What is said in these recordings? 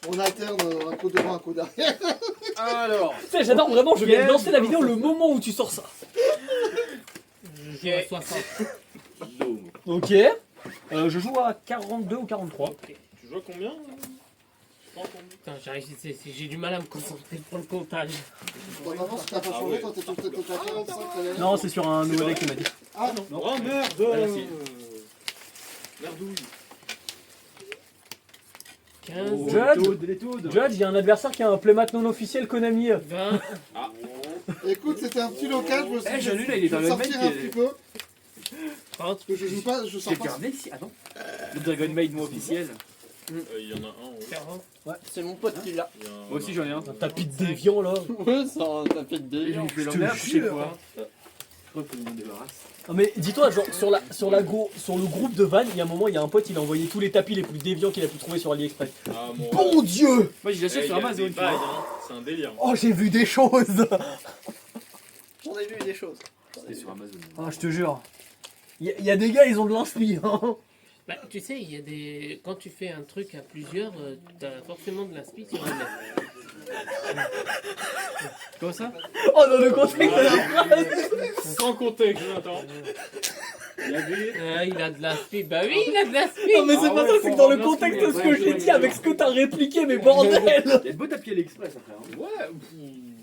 On alterne un coup devant, un coup derrière. Alors, Tu sais, j'adore vraiment, je viens de lancer la vidéo le moment où tu sors ça. Je joue à 60. Dôme. Ok. Je joue à 42 ou 43. Ok. Tu joues à combien Putain, j'ai du mal à me concentrer pour le comptage. Normalement, si t'as pas changé, toi, t'es tout à 45. Non, c'est sur un nouveau deck qui m'a dit. Ah non. Oh merde Merci. Merdouille. 15, Judge. Judge, il y a un adversaire qui a un playmat non officiel Konami. 20. Écoute, c'était un petit local, je me suis Eh, dit, Jean-Luc, là, il est je vais dans le même sortir mec un qui est- petit peu. 30. Parce que je joue pas, je J'ai sors pas. regardé ici. Attends. Le Dragon Maid non officiel. Il y en a un, ouais. 40. C'est mon pote qui l'a. Il y a un- Moi aussi j'en ai un. Un tapis de déviant là. Ouais, c'est un tapis de Et délire. je vais te l'emmener à jure. chaque fois. Je crois qu'il m'en débarrasse. Non mais dis-toi, genre sur le groupe de Van, il y a un moment, il y a un pote, il a envoyé tous les tapis les plus déviants qu'il a pu trouver sur AliExpress. Ah, mon Bon Dieu! Moi je l'achète Eh, sur il y a Amazon. des tu bails, vois. hein. C'est un délire. Oh, j'ai vu des choses! J'en ai vu des choses. C'était sur Amazon. Ah, je te jure. Il y a des gars, ils ont de l'inspi. Hein. Bah, tu sais, il y a des. Quand tu fais un truc à plusieurs, t'as forcément de l'inspi sur un net. Comment ça? Oh, dans le contexte de la phrase! Sans contexte, Jonathan. Il y avait. Il a de l'inspi. Bah oui, il a de l'inspi. Non, mais c'est Ah pas ouais, ça, c'est que dans le faut contexte de avoir ce que j'ai dit avec ce que t'as répliqué, mais bordel! Il y a de beaux tapis AliExpress après. Hein. Ouais.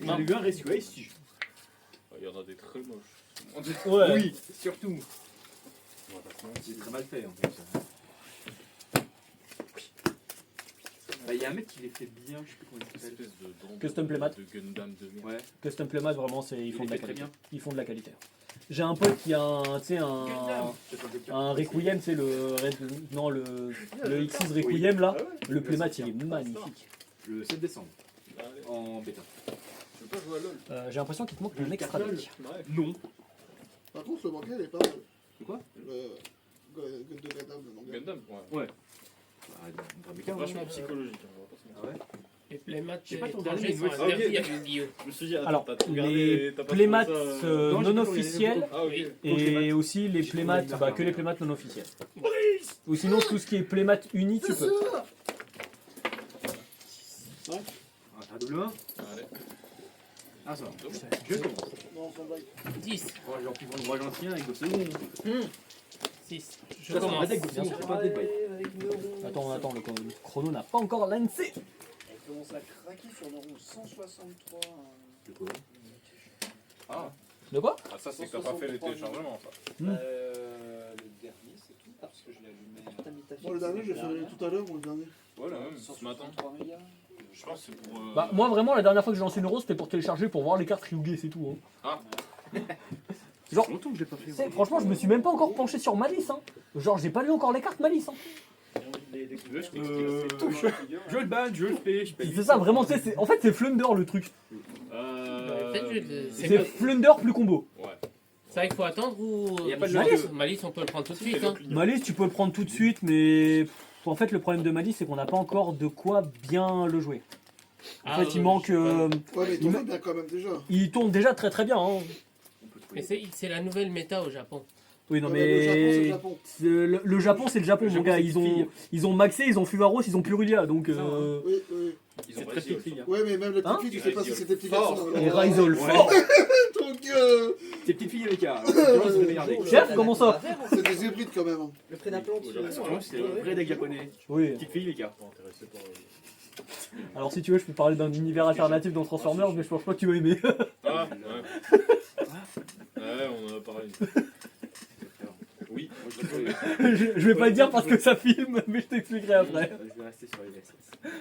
J'en ai vu un Rescue Ace. Il y en a des très moches. Ouais. Oui, surtout. C'est très mal fait en plus. Bah, il y a un mec qui les fait bien, je sais plus comment il Une s'appelle. espèce de dent Custom playmat. de Gundam de merde. Ouais, Custom Playmat, vraiment, ils font il de la fait très qualité. bien. Ils font de la qualité. J'ai un pote qui a un, tu sais, un Requiem, c'est le X6 Requiem là. Le playmat, il est magnifique. Le 7 décembre, Allez, en bêta. tu veux pas jouer à LoL J'ai l'impression qu'il te manque un extra deck. Ouais. Non. Par contre, le banquet, il est pas mal. C'est quoi? Le de Gundam, le manga. Gundam, ouais. Vachement psychologique. hein, on va pas se mentir. Ah ouais. Les playmats Je sais pas, ton étrangers dernier, sont il doit être- interdits Ok. à Yu-Gi-Oh! Je me suis dit, attends, Alors, t'as tout les regardé, t'as pas playmats trouvé ça, Non, j'ai pas non trouvé les officiels photos. Ah, ok. et aussi les playmats, bah, que les playmats non officiels. Ou sinon, tout ce qui est playmat uni, tu peux. Ah, un double 1. Allez. Ah, ça va. Je commence. Non, sans blague. 10. Bon, genre, qui vont le roi ancien avec le second. 6. Je Ça, c'est un commence. deck, bien sûr, c'est pas un deck, bye. Attends, le chrono n'a pas encore lancé. Elle commence à craquer sur le rouge 163. De quoi? Ah, De quoi? ah, ça c'est que t'as pas fait les téléchargements, ça. Le dernier, c'est tout. Parce que je l'ai allumé. Bon, le dernier, j'ai fait tout à l'heure ou le dernier? Ouais, le même, ce matin. 163 mégas. Je pense que c'est pour. Bah, moi, vraiment, la dernière fois que j'ai lancé une rose, c'était pour télécharger, pour voir les cartes Ryuge, c'est tout. Hein. Genre, Longtemps que je l'ai pas tu fait. sais, franchement, je me suis même pas encore penché sur Malice. Hein. Genre, j'ai pas lu encore les cartes Malice. Hein. Je le ban, je le fais, je paye. C'est ça, vraiment, tu sais, en fait, c'est Flunder le truc. C'est Flunder plus combo. Ouais. C'est vrai qu'il faut attendre ou. Il y a pas de Malice, Malice, on peut le prendre tout de suite. Hein. Malice, tu peux le prendre tout de suite, mais en fait, le problème de Malice, c'est qu'on n'a pas encore de quoi bien le jouer. En fait, il manque. Ouais, mais il tourne bien quand même déjà. Il tourne déjà très très bien. Hein. Mais c'est la nouvelle méta au Japon. Oui, non, Ouais, mais le Japon, c'est le mais. Japon. Le Japon, c'est le Japon, Le mon Japon, gars. c'est Ils petite ont maxé, ils ont Fuvaros, ils ont Purulia. Donc. Oui, oui. Ils C'est ont très réussi. petite fille. Hein. Ouais, mais même les Hein petites filles, tu sais pas si c'est des petits Fort. garçons. Et Rizol, Ouais. fort. Donc, C'est petite fille avec un. C'est le meilleur deck. Chef, comment ça? c'est des hybrides quand même. Le prédaplan, tu C'est le vrai deck japonais. Oui. Petite fille, les gars. Pas intéressé par. Alors, si tu veux, je peux parler d'un univers alternatif dans Transformers, mais je pense pas que tu vas aimer. Ah, ouais. Ouais, on en a parlé. Oui. je vais pas le dire parce que ça filme, mais je t'expliquerai après. Je vais rester sur les SS.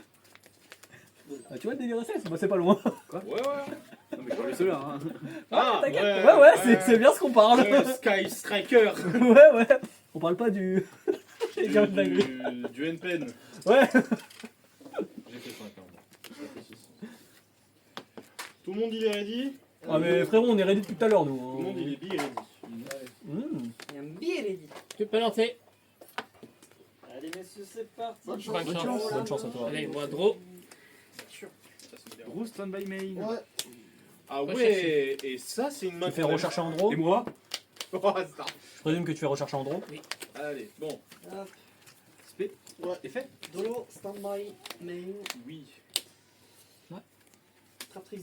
Ah, tu vois le délire SS? Bah, c'est pas loin. Ouais, ouais. Non, mais je parle de ceux-là. Hein. Ah, T'inquiète. Ouais, c'est bien ce qu'on parle. Sky Striker. Ouais. On parle pas du. J'ai dit un dinguerie. Du N-Pen. Ouais. J'ai fait 5 ans. J'ai fait 6. Tout le monde il est ready? Ah, mais frérot, on est ready depuis tout à l'heure, nous. Tout le monde il est bien ready. Mmh. Il y a un billet, Lady. Tu peux lancer. Allez, messieurs, c'est parti. Bonne chance. Bonne chance. Bonne chance à toi. Allez, moi, draw. Gros stand-by main. Ouais. Ah ouais, et ça c'est une main. Tu fais rechercher en draw. Et moi? Oh, ça. Je présume que tu fais rechercher en draw. Allez, bon. Spé. Ouais. C'est fait? Dolo, stand-by, main. Oui.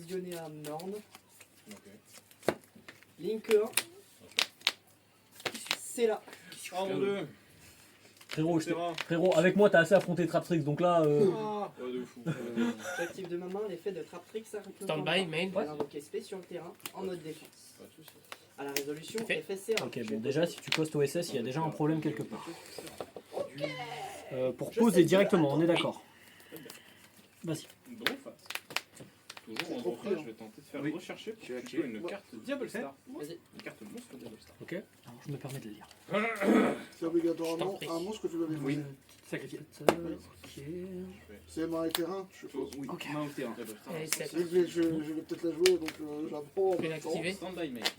fusionner un Norn. Ok. Link 1. C'est là. Oh mon dieu. Frérot, avec moi t'as assez affronté Traptrix, donc là. Ah. Ouais, de fou. J'active de ma main l'effet de Traptrix. Stand-by, main. Ouais. Invoquer spé sur le terrain en mode défense. Pas de soucis. À la résolution, Fait. effet CA. Ok, bon, déjà, si tu postes OSS, il y a déjà un problème quelque part. Pour Je poser sais, directement, on est attends. d'accord. Vas-y. Draw face. Toujours en draw face, je vais tenter de faire Oui. rechercher Tu as plutôt une carte Diable Star. Vas-y. Une carte monstre Diable Star. Ok. Alors, je me permets de le lire. C'est obligatoirement Je t'en prie. un monstre que tu dois défoncer. Oui. Sacrifié. Ok. C'est main et terrain, je suppose. Oui, Ok. main au terrain. Diable Star. Allez, c'est Je vais peut-être la jouer, donc j'apprends. Je vais l'activer. Stand-by, mate.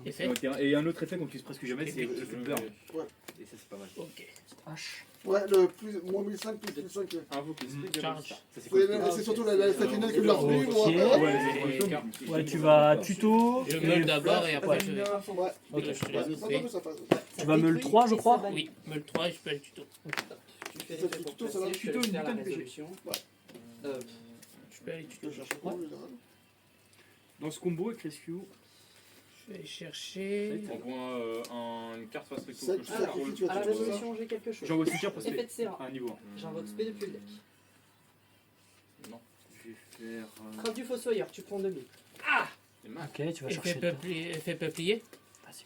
Effet. Main au terrain. Et un autre effet qu'on utilise presque jamais, c'est le fait de burn. Ouais. Et ça, c'est pas mal. Ok. H. Ouais, le plus, moins 1005 plus 5. Invoquer spé Diable Charge. Star. Ça, c'est Oui, cool. mais c'est surtout la satinelle qui me l'a remis, Ok. moi. Ouais. Ouais, tu vas tuto. Je et meule d'abord et après Ouais. je vais. Ouais, Ok. Je te ouais, laisse c'est couper. pas que ça passe. Tu vas me le 3, je crois. Oui, meule 3 et je peux aller tuto. Tu fais Ça, l'effet c'est pour tuto, ça va. placer, je Tuto, te une laisse faire la putain de PG. résolution. Ouais. Je peux aller Je tuto. cherche pas, évidemment. Dans ce combo avec Rescue, Je vais chercher. Envoie une carte face recto Ça, que tu je sacrifies, tu À vas la tuer ça. résolution, j'ai quelque chose. j'envoie cimetière pour Effet spé. de CA. À un niveau 1. J'invoque spé depuis le deck. Non. Je vais faire. Trace du Fossoyeur, tu prends 2000. C'est mal. Ok, tu vas Effet chercher. peuplier. Vas-y.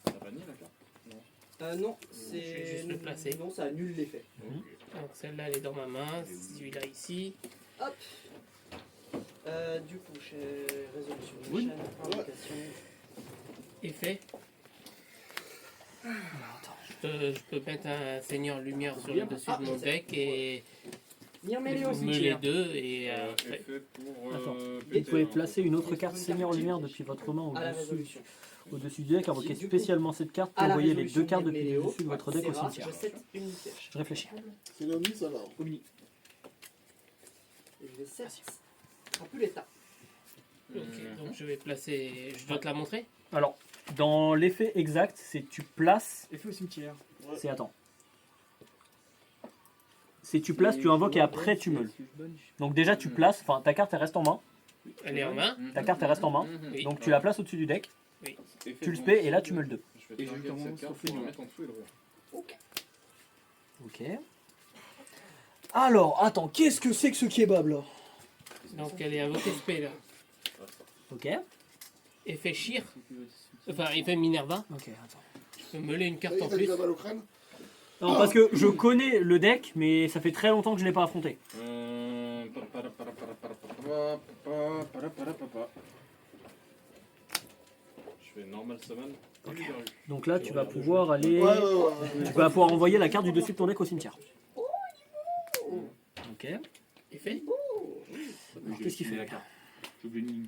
Ça banni la carte. Non, Je vais c'est. juste le placer. Non, ça annule l'effet. Donc celle-là elle est dans ma main, celui-là ici. Hop. Du coup, chez résolution de Oui. chaîne, invocation. Effet. Alors, attends. Je peux mettre un seigneur lumière sur le dessus de mon deck et Myrméléo me les cimetière. deux et après. Effet pour. Attends. Vous péter pouvez un- placer une autre carte Seigneur Lumière depuis votre main À la au-dessus résolution. au-dessus du deck, invoquez Du coup, spécialement cette carte, puis À la envoyez les résolution deux cartes depuis le Myrméléo, dessus de votre deck c'est au rare, cimetière. je set une piège. Je réfléchis. C'est le Nice alors. Omni. Et je vais set un peu l'état. Ok, donc je vais placer. Je dois te la montrer. Alors, dans l'effet exact, c'est tu places. Effet au cimetière. C'est attends. C'est tu places, tu invoques et après tu meules. Donc déjà tu places, enfin ta carte elle reste en main, Elle est en main. ta carte elle reste en main, Oui. donc tu la places au-dessus du deck, tu le spé et là tu meules 2. Je vais Et je target commence cette carte au pour la feignant. mettre en dessous et le roi. Ok. Alors, attends, qu'est-ce que c'est que ce kebab là? Donc elle est invoquée spé là. Ok. Effet Shir. Enfin, effet Minerva. Ok, attends. Je peux meuler une carte en T'as plus. dit la balle au crâne. Non, parce que je connais le deck, mais ça fait très longtemps que je l'ai pas affronté. Je fais normal summon. Donc là tu vas pouvoir aller. Ouais, ouais, ouais. Tu vas pouvoir envoyer la carte du dessus de ton deck au cimetière. Ok. Effet. Alors, qu'est-ce qu'il fait la carte?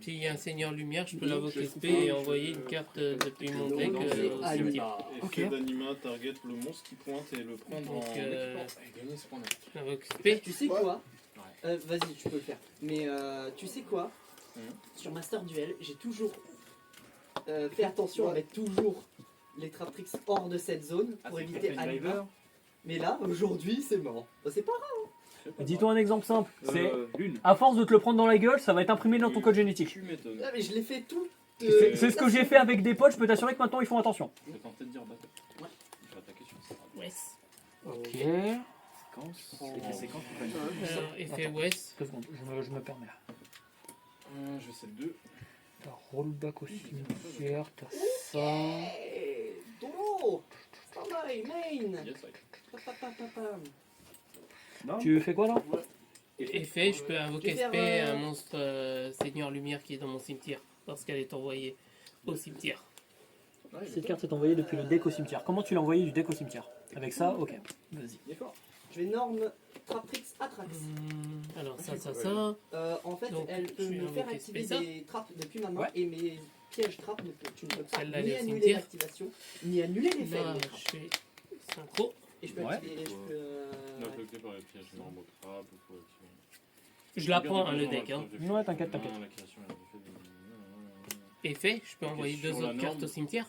S'il y a un seigneur lumière, je peux l'invoquer spé et envoyer une carte depuis mon deck au cimetière. Ok. Effet d'anima, target le monstre qui pointe et le prendre Donc, en équipement. Et gagner ce point là. J'invoque spé. Tu sais Ouais. quoi Vas-y, tu peux le faire. Mais tu sais quoi Sur Master Duel, j'ai toujours fait attention à mettre toujours les Traptrix hors de cette zone pour éviter Anima. Mais là, aujourd'hui, c'est mort. Bah, c'est pas Dis-toi un exemple simple. C'est Lune. à force de te le prendre dans la gueule, ça va être imprimé dans ton code génétique. Tu m'étonnes. grave. Mais je l'ai fait tout. C'est ce que j'ai fait avec des potes, je peux t'assurer que maintenant ils font attention. Je vais tenter de dire battle. Ouais. Je vais attaquer sur ça. Wes. Ok. Séquence. C'est des séquences qui prennent. Alors, effet Wes. 2 secondes, je me permets là. Je sais 2. T'as rollback au cimetière, t'as ça. Hey, Dolo Stand-by, main Yes, Papapapapam. Non. Tu fais quoi là? Effet, je peux invoquer Je vais faire, spé un monstre seigneur lumière qui est dans mon cimetière lorsqu'elle est envoyée au cimetière. Cette carte est envoyée depuis le deck au cimetière. Comment tu l'as envoyée du deck au cimetière? Avec ça, ok. Vas-y. Il est fort. Je vais norme Traptrix Atrax. Alors ça. En fait, Donc, elle peut je vais me faire invoquer activer Spessa. des trappes depuis ma main Ouais. et mes pièges trappes, tu ne peux pas Celle-là, ni elle est au annuler cimetière. l'activation, ni annuler l'effet. Là, des trappes. je fais synchro. Et je peux Ouais. activer. Je peux, Non, bloqué par les pièges normaux trappes ou quoi. Je la prends, hein, le deck. Hein. Ouais, t'inquiète, t'inquiète. La création, elle a fait Effet, je peux envoyer sur deux la autres cartes norme. au cimetière.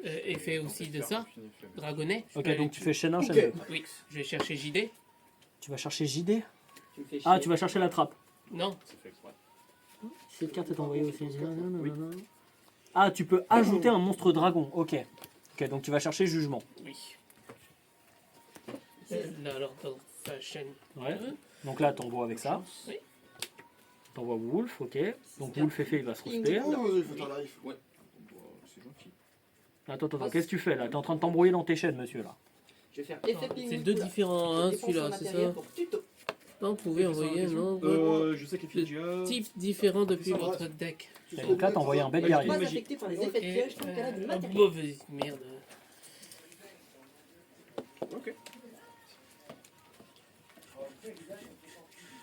Effet aussi de ça, des... dragonnet. je peux Ok, aller donc tu dessus. fais chaîne 1, chaîne Ok. 2. Oui, je vais chercher JD. Tu vas chercher JD. tu me fais chier. Ah, tu vas chercher la trappe. Non, C'est fait exprès. Cette carte est envoyée aussi. Ah, tu peux ajouter un monstre dragon. Ok. Ok, donc tu vas chercher jugement. oui. Là, alors, dans sa chaîne. Ouais. Donc là, t'envoies avec ça. Oui. T'envoies Wolf, ok. Donc Wolf il va se respect. Oh, vas-y, fais ta life. Ouais. C'est gentil. Attends, qu'est-ce que tu fais là? T'es en train de t'embrouiller dans tes chaînes, monsieur là. Je vais faire effet C'est ping. deux différents, hein, Dépense en celui-là, c'est matériel ça. pour tuto. Non, vous pouvez envoyer un nombre Je sais qu'Effigia. type différent depuis Ça va. votre deck. Tu Et te donc là, remets, t'as envoyé ça un bel Ouais, guerrier. Pas Magie. affecté par les effets de Et, piège tant qu'elle a du matériel. mauvaise merde. Ok.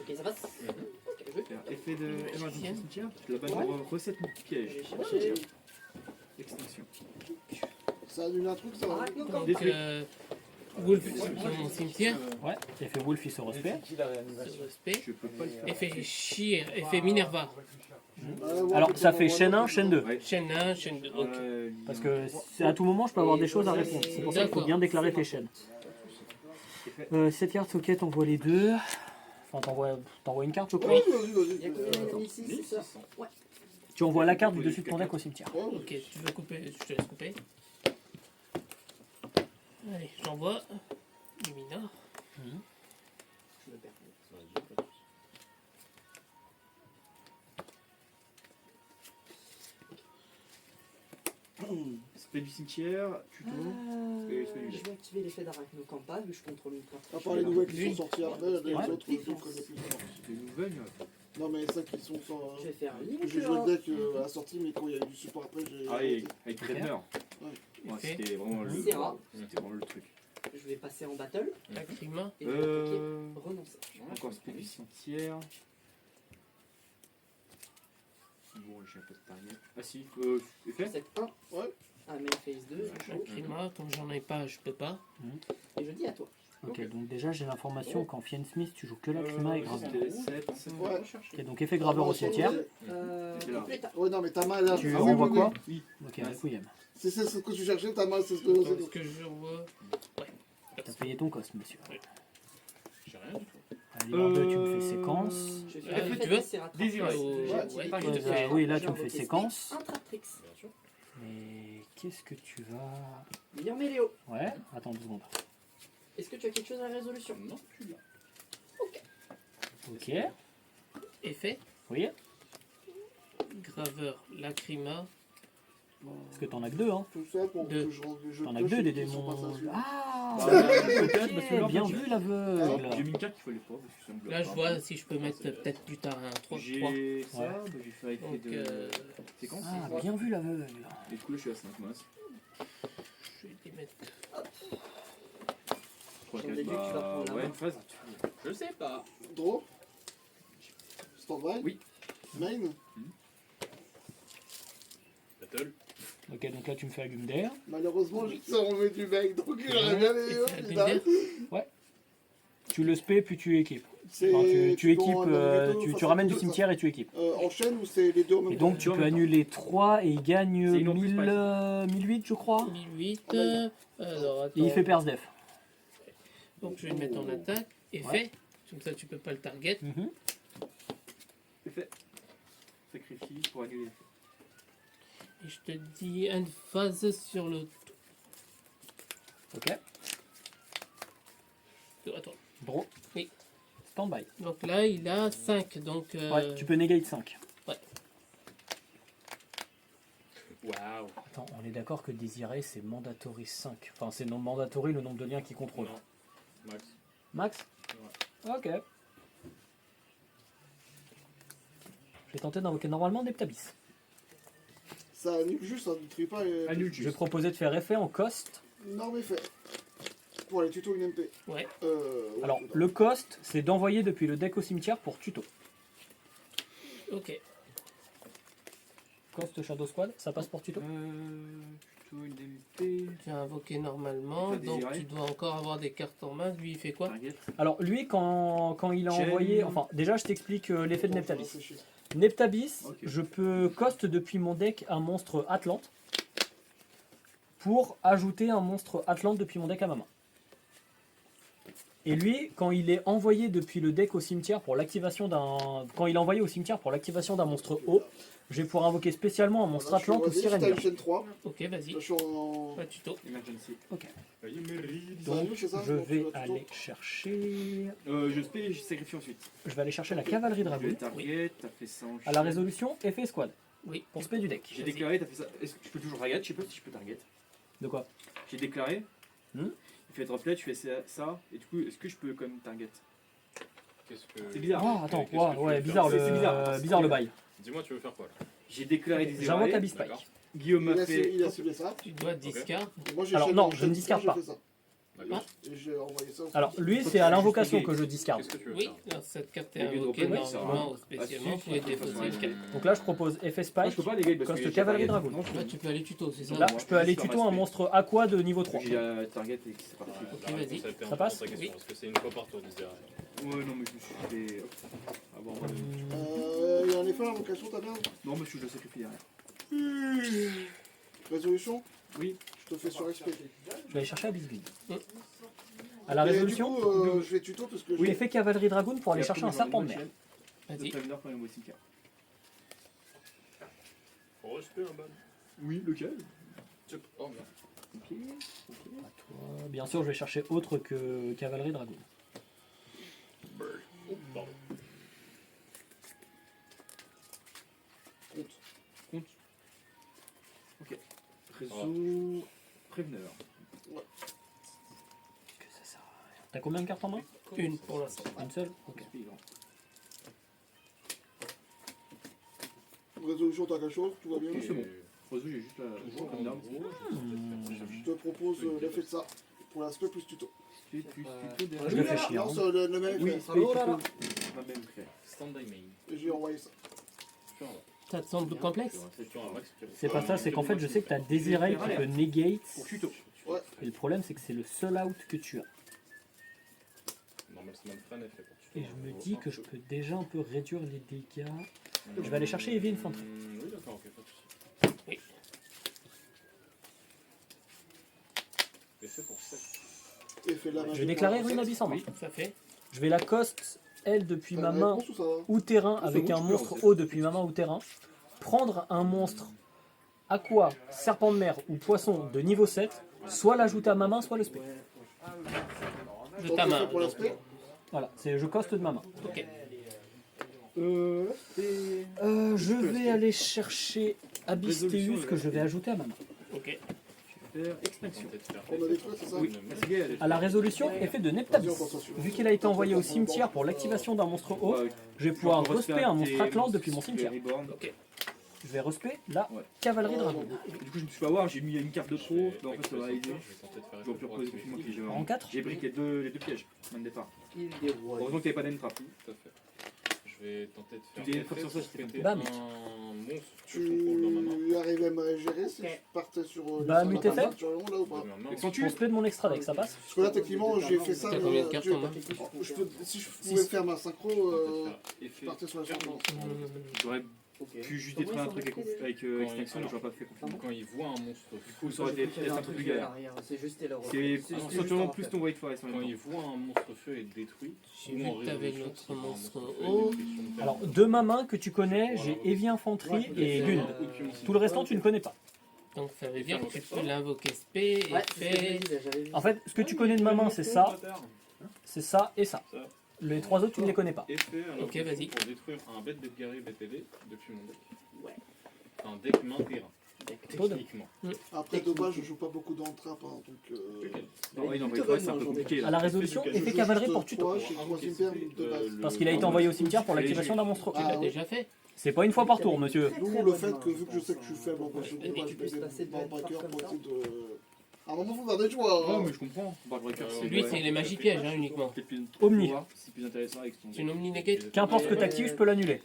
Ok, ça passe. Ok, je vais. Faire effet de émergence au cimetière. Là-bas, Ouais. j'envoie recette piège. Je vais chercher. Extinction. Ça annule un truc, ça va. Arachnocorp. Donc, Wolf dans mon cimetière, Ouais, effet Wolf il se respect. sur respect. Je peux pas le faire. Effet Chir, effet Minerva. Alors ça fait chaîne 1, chaîne 2. Ouais. Chaîne 1, chaîne 2. Ok. Parce que c'est à tout moment je peux avoir des choses à répondre. C'est pour ça qu'il faut bien déclarer tes chaînes. Cette carte, ok, t'envoies les deux. Enfin, t'envoies une carte, je crois. Vas-y, Il y a vas-y. combien de 6, c'est ça? Ouais. Tu envoies la carte du dessus de ton deck au cimetière. Ok, tu veux couper, je te laisse couper. Allez, j'envoie. Lumina. Je me perds. Spell du cimetière, tuto. Et celui-là. Je vais activer l'effet d'Arachnocorp vu que je contrôle une carte. À part les nouvelles qui Lui. sont sorties après, les Ouais. autres, je les connais plus. C'était une nouvelle. Non, mais celles qui sont sans. Je vais faire J'ai joué le deck à la sortie, mais quand il y a eu du support après, j'ai. Ah, et avec Redner. Ouais. Ouais, c'était vraiment le. C'est rare. C'était vraiment le truc. Je vais passer en battle Lacrima. et je vais Euh. attaquer renoncer. Encore spell du cimetière. Bon, j'ai un peu de target. Ah si, effet. 7-1. Ouais. Ah, main phase 2, je joue. Lacrima, comme j'en ai pas, je peux pas. Et je dis à toi. Ok, donc déjà j'ai l'information qu'en Fiend Smith tu joues que la climat et graveur. C'était 7. Ouais. Ok, donc effet graveur au cimetière. C'est là. Plus tard. Ouais, non, mais ta main, là. Tu Ah oui, renvoies oui, quoi? Oui. Ok, Requiem. C'est ce que tu cherchais, ta main, c'est ce Donc, que ce que j'envoie. T'as payé ton cost, monsieur. J'ai rien du tout. Allez, en 2 tu me fais séquence. Je vais Ah, faire tu veux Cératrax. Désiré. Ouais, Pas je te une fais. Oui, là Je tu vais me fais invoquer séquence. Spell, un Tratrix. Mais qu'est-ce que tu vas... Lire Méléo. Ouais, attends 2 secondes. Est-ce que tu as quelque chose à la résolution? Non, je suis là. Ok, Effet. oui. Graveur. Lacrima. Parce que t'en as que 2, hein. tout ça pour Deux. que je rentre du jeu. T'en as que 2 des démons. Ah, peut-être, parce que là, ok, bien en fait, vu l'aveugle. J'ai mis une carte qu'il fallait pas parce que ça me bloque Là, je pas. vois si je peux mettre peut-être plus tard un 3-3. J'ai ça, Ouais. bah, j'ai fait effet Donc, de séquence. Ah, bien vu l'aveugle. Et du coup, là, je suis à 5 masses. je vais les mettre. 3, J'en 4, déduis que tu vas prendre la ouais, main. une phase. Je sais pas. Draw. Stand-by. Oui. Main. Battle. Ok, donc là tu me fais allume d'air. Malheureusement, j'ai ça remet du mec, donc j'aurais bien aimé Et au c'est final. Tu le spé puis tu équipes. C'est- Enfin, tu équipes, prends un Naruto, tu enfin, ramènes c'est du deux, cimetière et tu équipes. ça. En chaîne ou c'est les deux en même Et temps donc tu peux annuler 3 et il gagne C'est une en plus, 1000, par 1008 je crois. 1008. Alors, attends. Et il fait perce def. Donc, je vais le mettre en attaque. Effet. Ouais. Comme ça, tu peux pas le target. Mhm. Effet. Sacrifice pour annuler. Et je te dis une phase sur le. Ok. À toi. Draw. Oui. Stand-by. Donc là, il a 5. Donc, Ouais, tu peux negate 5. Waouh. Attends, on est d'accord que Désiré c'est mandatory 5. Enfin, c'est non mandatory le nombre de liens qu'il contrôle. Max. Max Ok. Je vais tenter d'invoquer normalement Neptabis. Ça annule juste, ça ne détruit pas. Annule Je vais juste. proposer de faire effet en cost. Non, mais fait. Pour les tutos UMP. Ouais. Ouais, Alors, tout le cost, c'est d'envoyer depuis le deck au cimetière pour tuto. Ok. Cost Shadow Squad, ça passe pour tuto. Tuto indemnité. Tu as invoqué normalement. T'as Donc, désiré. tu dois encore avoir des cartes en main. Lui, il fait quoi? Target. Alors, lui, quand il a Chaîne. envoyé. Enfin, déjà, je t'explique l'effet de Bon, Neptabis. ça, c'est chiant. Neptabis, Ok. je peux cost depuis mon deck un monstre Atlante pour ajouter un monstre Atlante depuis mon deck à ma main. Et lui, quand il est envoyé depuis le deck au cimetière pour l'activation d'un. Quand il est envoyé au cimetière pour l'activation d'un monstre haut, je vais pouvoir invoquer spécialement un monstre Atlante ou T'as Sirenia. une chaîne 3. Ok, vas-y. Je suis en. Pas tuto. Emergency. Donc, c'est ça, je donc, vais tuto. aller chercher. Je spé et je sacrifie ensuite. Je vais aller chercher la cavalerie Je dragon. target, t'as fait ça en À la résolution, effet escouade. Oui. Pour spé du deck. J'ai déclaré, t'as fait ça. Est-ce que je peux toujours target? Je sais pas si je peux target. De quoi? J'ai déclaré. Hmm. Il fait droplet, je fais ça. Et du coup, est-ce que je peux quand même target? Qu'est-ce que... C'est bizarre. Oh, attends, Qu'est-ce que tu veux ouais, faire bizarre C'est le, bizarre. le bail. Dis-moi, tu veux faire quoi là? J'ai déclaré des J'invoque erreurs. Abyss Spike. D'accord. Guillaume m'a fait. Il a ciblé ça. Tu dois discard. Et moi, j'ai Alors, chaîne- non, chaîne je ne discarde 3, pas. j'ai fait ça. D'accord. Et j'ai envoyé ça. Alors, lui, c'est à l'invocation que je discarde. Qu'est-ce que tu veux Oui, faire? alors, cette carte est Au lieu de invoquée reprendre, ça normalement va. ou spécialement Ah, si, pour être si, défaussé de toute une carte. Donc là, je propose effet Moi, Spike. je peux pas les gars parce Coste que j'ai cavalerie target. dragon. Non, je Là, tu peux aller tuto, c'est ça? Là, je peux aller tuto un monstre aqua de niveau 3. J'ai target et c'est parti. Ok, La réponse, vas-y. elle perd Ça en passe ta question, Oui. parce que c'est une fois par tour, disait. Ouais, non, mais je me suis fait. Avoir mal. Il y a un effet à l'invocation, ta merde. Non, monsieur, je sacrifie derrière. Résolution. Oui. Je te fais sur XP. Je vais aller chercher Abyss Guide. À la Et résolution, du coup, je vais tuto parce que oui, j'ai- effet cavalerie dragon pour aller Et chercher après, un serpent de mer. Vas-y. Quand même au cimetière. Faut respect un ban. Oui, lequel? Oh merde. Ok. À toi. Bien sûr, je vais chercher autre que cavalerie dragon. Oh, pardon. Compte. Ok. Réseau. Préveneur. Que ça sert à rien. T'as combien de cartes en main? Une pour l'instant. Une seule? Ok. Résolution, t'as quelque chose, tout va bien. C'est bon. Réseau, j'ai juste la. Toujours comme en d'armes. gros, Je te propose l'effet de ça. Pour l'aspect plus tuto. Tu tuto derrière. Je réfléchis. Non, c'est le même Oui, effet. c'est tuto. Ma même fait. Stand-by main. Et j'ai envoyé ça. Super, ouais. Ça te semble complexe? C'est sur un max, tu C'est pas ça, c'est qu'en fait, je sais que t'as Désiré qui peut negate. Pour tuto. Et le problème, c'est que c'est le seul out que tu as. Normal, c'est même Fran est fait pour tuer. Et je me dis que je peux déjà un peu réduire les dégâts. Je vais aller chercher Heavy Infantry. Oui, d'accord, ok, pas de soucis. Oui. Effet pour 7. Effet de la Je magie vais déclarer pour Ruine la Abyss en main. Ça fait. Je vais la cost, elle, depuis T'as ma une main réponse ou ça va ou terrain, C'est avec bon, un tu peux monstre lancer. haut depuis ma main ou terrain. Prendre un monstre aqua, serpent de mer ou poisson de niveau 7, soit l'ajouter à ma main, soit le spé. De Donc, ta main. effet pour donc, l'aspect. Voilà, c'est je coste de ma main. Ok. Je vais aller chercher Abysteus que je vais ajouter à ma main. Ok. Faire extinction. On a détruit, c'est ça Oui, c'est bien. À la résolution, effet de Neptabis. Vu qu'il a été envoyé au cimetière pour l'activation d'un monstre haut, je vais pouvoir respect un monstre Atlante depuis mon cimetière. Ok. Je vais respect la Ouais. cavalerie dragon. Du coup, je me suis fait avoir, j'ai mis une carte de trop. Mais en fait, ça va aider. Je vais tenter de faire J'aurais pu reposer depuis moi qui j'ai En 4 J'ai briqué les deux pièges, main de départ. Il déroule. Heureusement qu'il n'y avait pas d'entrap. Tout à fait. Je vais tenter de faire. Tu dis une effet fois sur ça, pour je t'ai péter Bam. un monstre que je contrôle dans ma main. Tu arrives à me gérer si Ok. je partais sur. Bah, sur muté la fait. carte, tu vois, là ou pas? Dans ma main. Accentue. Pour spé de mon extra deck, ça passe? Parce que là, techniquement, j'ai fait ça. T'as mais, combien de cartes tu- en main? je peux, si je pouvais faire ma synchro, Je vais tenter de je faire effet. partais sur la surprise. J'aurais pu juste détruire un truc avec extinction, mais j'aurais pas fait confiance. Quand il voit un monstre coup, ça aurait été peut-être un peu plus galère. C'est juste la C'est surtout plus ton White Forest. Quand il voit un monstre feu être détruit, J'ai vu que t'avais résolution, notre c'est pas un monstre feu et haut. destruction de terre. Alors, de ma main que tu connais, j'ai Heavy Infantry et Gun. Tout le restant, tu ne connais pas. Donc ça veut dire que tu peux l'invoquer spé et Ouais, fait. j'avais vu. En fait, ce que tu connais de ma main, c'est ça et ça. Les trois autres, tu ne les connais pas. Effet à Ok, l'invocation vas-y. pour détruire un bête d'Edgaré BTD depuis mon deck. Ouais. Un deck main terrain. Toad. Techniquement. Après, de base, je joue pas beaucoup d'entrap, hein, donc. Non, oui, non, White Forest, c'est un peu compliqué À là. la résolution, effet cavalerie pour tuto. Moi, je suis troisième terme de base. Parce qu'il a été envoyé au cimetière pour l'activation d'un monstre haut. Tu l'as déjà fait. C'est pas une fois par tour, monsieur. D'où le fait que, vu que je sais que je suis faible en potion, Et bah, tu je peux mets se passer des de ball breakers comme pour ça. essayer de. À un moment, faut faire des choix. Non, hein. mais je comprends. Barbreaker, c'est Lui, c'est les magies pièges hein, uniquement. peut-être plus Omni. c'est plus intéressant avec ton C'est une Omni Negate. Qu'importe ce que t'actives, je peux l'annuler.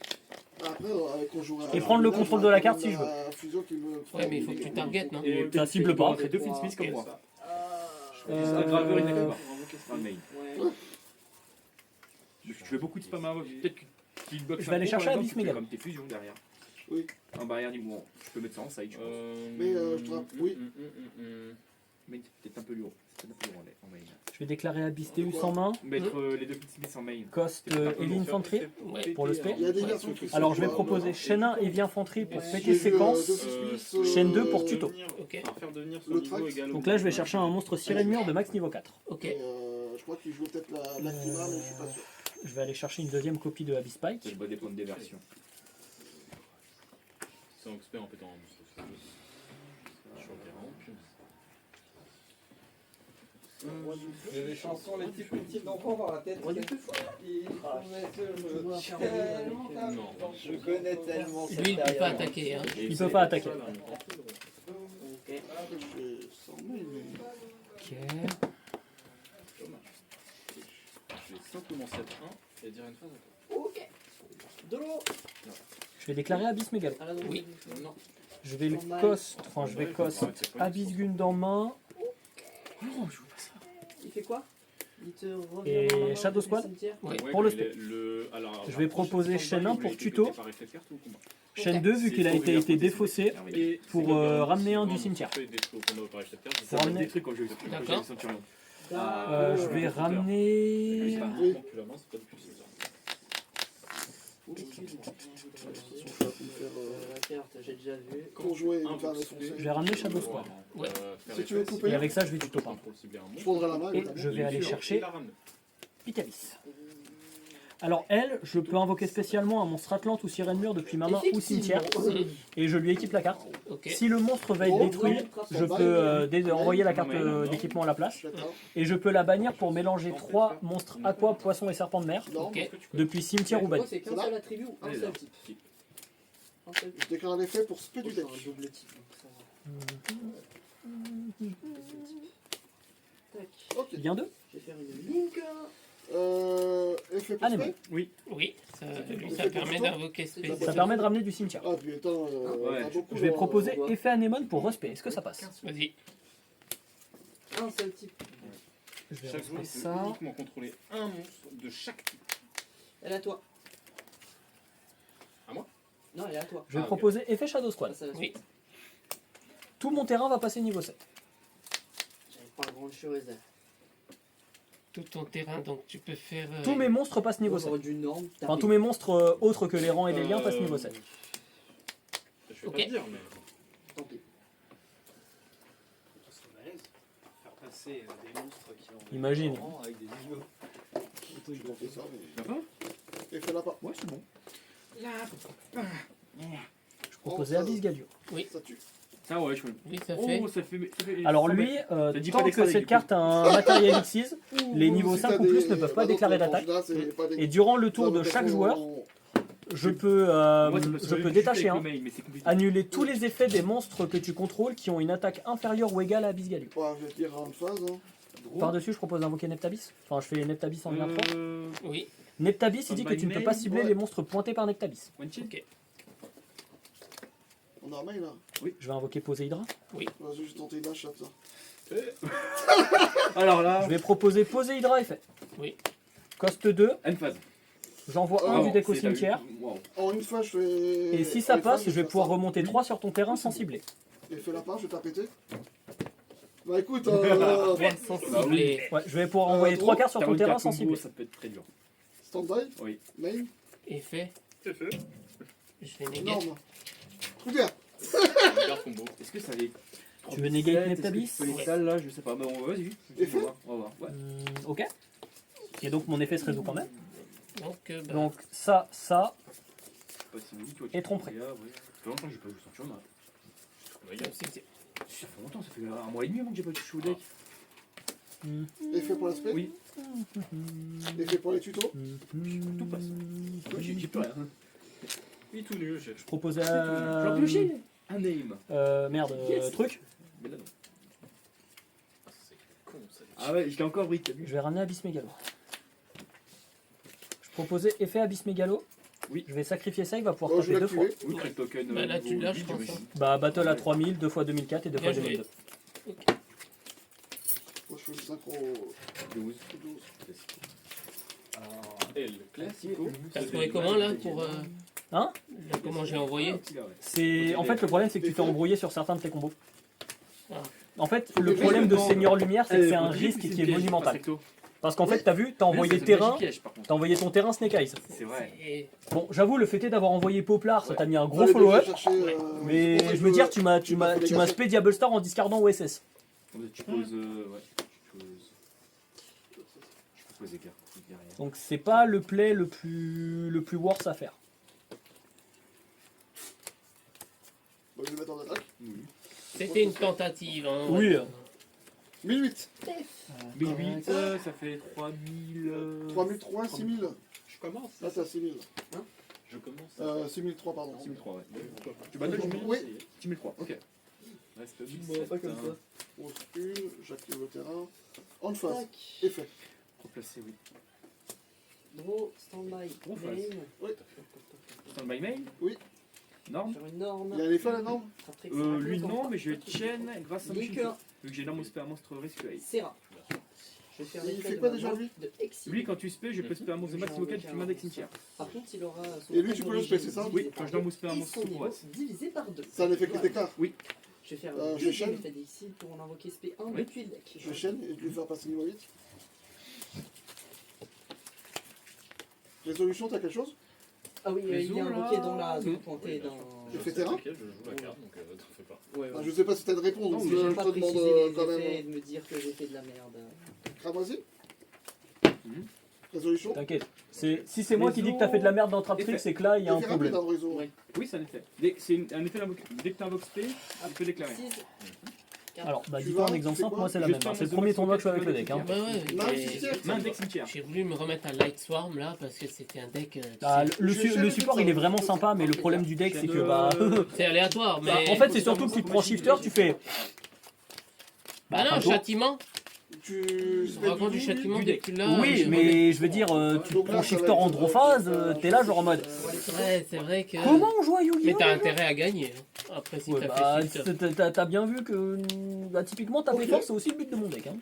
Après, avec quand je joue à- Et prendre le là, contrôle j'ai de la un carte si je veux. fusion qui me- Ouais, mais il faut que tu targetes, non? Et Ça cible pas. deux Finsmith comme moi. Euh, Un graveur et d'accord. Dans le main. Ouais. Je fais beaucoup de spam avant. Peut-être que tu bloques Je vais aller chercher Abyss Megal. comme tes fusions derrière. Oui. En barrière du mouvement. Je peux mettre ça en side, je pense. Mais je te rappelle, oui. Main, c'est peut-être un peu lourd. C'est peut-être un peu lourd en main. Je vais déclarer Abystéus en main. Mettre les deux petits smiths en main. Cost Heavy Infantry. Ouais. Pour le spé. Il y a des versions qui Alors je vais sont- proposer chaîne 1 Heavy Infantry pour J'ai péter vu, séquence. Dofus Smith, chaîne 2 pour tuto. Ok. Faire devenir son Le niveau trax. égal au- Donc là je vais chercher un monstre sirène mur de max niveau 4. Ok. Et, je crois qu'il joue peut-être la Kima, mais je suis pas sûr. Je vais aller chercher une deuxième copie de Abyss Ça Spike. va dépendre des versions. C'est un expert en pétant un monstre. Je suis enguerrant. J'ai des chansons, les petits petits d'enfants dans la tête. Roi du feu. Non. Je connais tellement cette Lui, il peut pas période. attaquer. Hein. Il peut pas attaquer. Je fais 100 000, mais... Ok. Je vais simplement 7-1 et dire une phase. Ok. De l'eau. Je vais déclarer Abyss Megalo. Ah, là, non, Oui. Non. Je vais le cost, enfin je vais cost Abyss Gund en main. Non, je veux pas ça. Il fait quoi? Il te revient Et dans la main Shadow depuis Squad le cimetière. Ouais. Pour le mais spé. alors, Je vais proposer chaîne 1 pour tuto. Par effet de carte ou combat. Chaîne 2 vu qu'il a été défaussé. Et Pour, c'est comme ramener un si du on cimetière. fait des trucs au combat ou par effet de carte, Pour Ça va ramener- des trucs quand j'ai eu D'accord. Centurion. Je vais ramener. Par Oui. contre, la main, c'est pas depuis le César. La carte, j'ai déjà vu. Pour jouer Un une carte box défoncée, Je vais ramener Shadow Squad. Ouais. Si tu veux couper. Et avec ça je vais tuto par. je prendrai la main. Et évidemment. je vais aller chercher Pitalis. Alors elle, je peux invoquer spécialement un monstre Atlante ou sirène mur depuis ma main ou cimetière. Et je lui équipe la carte. Ok. Si le monstre va être détruit, je peux envoyer la carte d'équipement à la place. D'accord. Et je peux la bannir pour mélanger 3 monstres aqua, poisson et serpent de mer Non, Ok. depuis cimetière ou Moi, banni. c'est qu'un seul attribut ou un seul type. Un seul type. je déclare l'effet pour spé du C'est deck. un double type. Donc ça va. Tac. Ok. Bien 2. Je vais faire une link. Effet pour Anémone. spé. Oui, ça permet d'invoquer spécial. Ça permet de ramener du cimetière. Ah, puis attends, Ouais. t'as beaucoup, Je vais hein. proposer effet anémone pour respect. Est-ce que ça passe? Vas-y. Un seul type. Je vais Chaque joueur respect peut ça. uniquement contrôler un monstre de chaque type. Elle est à toi. À moi? Non, elle est à toi. Je vais Ah, ok. proposer effet Shadow Squad. Passe à la Oui. suite. Tout mon terrain va passer niveau 7. J'avais pas grand chose. Tout ton terrain, donc tu peux faire. Tous mes monstres passent niveau 7. J'aurais dû norme. Enfin, tous mes monstres autres que les rangs et les liens passent niveau 7. Je vais Ok. pas te dire, mais. Tant pis. C'est balèze. Faire passer des monstres qui ont Imagine. avec des niveaux. Je tentais ça, mais... D'accord. Effet lapin. Ouais, c'est bon. Je proposais Abyss Galio. Ça tue. Ah ouais, je peux. Oui, ça fait. Oh, ça fait. Alors ça lui, fait- ça dit tant pas que déclarer, cette du carte a un matériel Xyz, les Ou niveaux si 5 t'as ou plus des- ne peuvent pas bah, déclarer donc, en d'attaque. général, c'est pas des- Et durant le tour de chaque joueur, je peux, détacher un, annuler tous les effets des monstres que tu contrôles qui ont une attaque inférieure ou égale à Abyss Galio. Ouais, je vais dire en phase. Hein. Par-dessus, je propose d'invoquer Neptabis. Enfin, je fais Neptabis en lien 3. Oui. Neptabis, il dit que tu ne peux pas cibler ouais. les monstres pointés par Neptabis. Ok. On a un mail là. Je vais invoquer Poséidra. Vas-y, j'ai tenté une chatte ça. Alors là, Je vais proposer Poséidra effet. Oui. Coste 2, une phase. j'envoie Oh, un du deck au cimetière. Wow. En une fois, je fais. Et si ça Effet, passe, je vais fais pouvoir ça. remonter 3 sur ton terrain sans cibler. Effet lapin, je vais t'appéter. Bah écoute, Sans cibler. Ouais, je vais pouvoir envoyer 3 cartes sur T'as ton une terrain carte sans combo, cibler. ça peut être très dur. stand-by, Oui. main, Effet. C'est fait. Je vais négater. énorme. Ouvert. Garde combo. Est-ce que ça avait. Tu veux negate Neptabis? Est-ce que tu peux les salles là, je sais pas. Bah, vas-y. Effet. On va voir. Ouais. Ok. Et donc mon effet se résout quand même. Donc, bah, Donc ça, ça, Pas si vite, toi, Et tromperie. Ça fait longtemps que j'ai pas joué Centurion. c'est- Ça fait longtemps, ça fait un mois et demi avant que j'ai pas touché au deck. Effet pour l'aspect. Oui. Effet pour les tutos. Tout passe. Moi, j'ai plus rien. Il est tout nul, chef. Je proposais J'aurais pu lâcher un name. merde, Yes. truc. Mais là, non. C'est con ça. Ah ouais, j'étais encore brick. Je vais ramener Abyss Megalo. Je proposais effet Abyss Megalo. Oui. Je vais sacrifier ça, il va pouvoir Oh, je taper vais 2 fois. l'activer. Oui, crête token. Bah, là, tu lâches, vide, je pense, oui. hein. Bah battle à 3000, 2 fois 2004 et 2 fois Bien joué. 2002. Moi, je fais le synchro. 12. 12. Alors, L, classico. T'as trouvé comment là pour. Hein Là, comment j'ai envoyé C'est en fait le problème c'est que tu t'es embrouillé sur certains de tes combos. En fait, Faut le que problème de je- Seigneur Lumière, c'est que c'est un Au début, risque c'est qui une est piège, monumental. pas secto. Parce qu'en fait, t'as vu, t'as envoyé Mais ça, terrain, c'est piège, par contre. t'as envoyé ton terrain Snake Eyes. C'est vrai. Et Bon, j'avoue, le fait est d'avoir envoyé Poplar, ça t'a mis un gros Fallait follow-up. déjà chercher, Mais c'est pour ça que je veux dire, tu m'as gagner. spé Diable Star en discardant OSS. Tu poses. Ouais. Je peux poser guerre. Donc c'est pas le play le plus worse à faire. Bon, je vais mettre en attaque. c'était une tentative. Hein, Oui. 1008. 1008, ça fait 3000. 3003, 6000. Je commence. Là, c'est à 6000. Je commence. 6003, pardon. 6003, ouais. Tu bats le Oui. 6003, ok. Reste Pas comme ça. Pose une, j'active le terrain. En face. Tac. Effet. Replacer, oui. Draw, stand-by, Gros face. main. Stand by mail Oui. Norme Sur une norme. Il y a un effet la norme Traptrix, Lui Arachnid, non, mais je vais chain grâce à Liqueur. vu que j'ai l'arme spé un monstre rescue. Serra. Je vais faire Il l'effet fait de quoi ma déjà, main lui de Exil. Lui, quand tu spé, je peux spé un monstre de max local qui m'a deck cimetière. Par contre, il aura son Et lui, point tu peux le d'origine spé, c'est ça Oui, divisé quand par je dois deux mousser un et monstre son sous niveau droite. divisé par 2. C'est un effet qui t'écart. Je vais faire Je le deuxième chaîne. effet d'Exil pour en invoquer SP1 Oui. depuis le deck. Je chaîne et je vais faire passer niveau 8. Résolution, t'as quelque chose Ah oui, Les il est os, invoqué là. dans la zone Oui, pointée dans... Je fais terrain Je joue la carte, donc t'en fais pas. Ouais, Ah, ouais. Je sais pas si t'as une réponse, Non, donc mais je J'aime te pas demande préciser les quand effets et même. de me dire que j'ai fait de la merde. Cramoisi Mhm. Résolution T'inquiète. Si c'est moi qui dis que t'as fait de la merde dans Traptrix, c'est que là, il y a un Effet rapide, problème. hein, réseau. Ouais. Oui, c'est un effet. C'est un effet dès que tu invoques spé, tu peux déclarer. 6. Alors, bah Tu dis-toi vas, un exemple tu fais simple, quoi moi c'est la Je même. fais hein. un C'est le monstre premier de tournoi que je fais avec le max deck. Hein. local. Ouais, Non, et cimetière. Main deck cimetière. j'ai voulu me remettre un Light Swarm là parce que c'était un deck. Ah, tu sais, le support il est vraiment sympa, mais le problème du deck c'est que bah. c'est aléatoire, bah, mais. en fait, c'est surtout que tu te prends shifter, tu fais. Ah non, enfin, châtiment. Tu On raconte du châtiment dès que tu l'as. Oui, mais je veux dire, tu te prends shifter en drophase, t'es là genre en mode. C'est vrai que. Comment on joue à Yu-Gi-Oh! Mais t'as intérêt à gagner. hein. Après, si Ouais, t'as bah, fait shift. t'as bien vu que bah, typiquement taper fort c'est aussi le but de mon deck. Hein.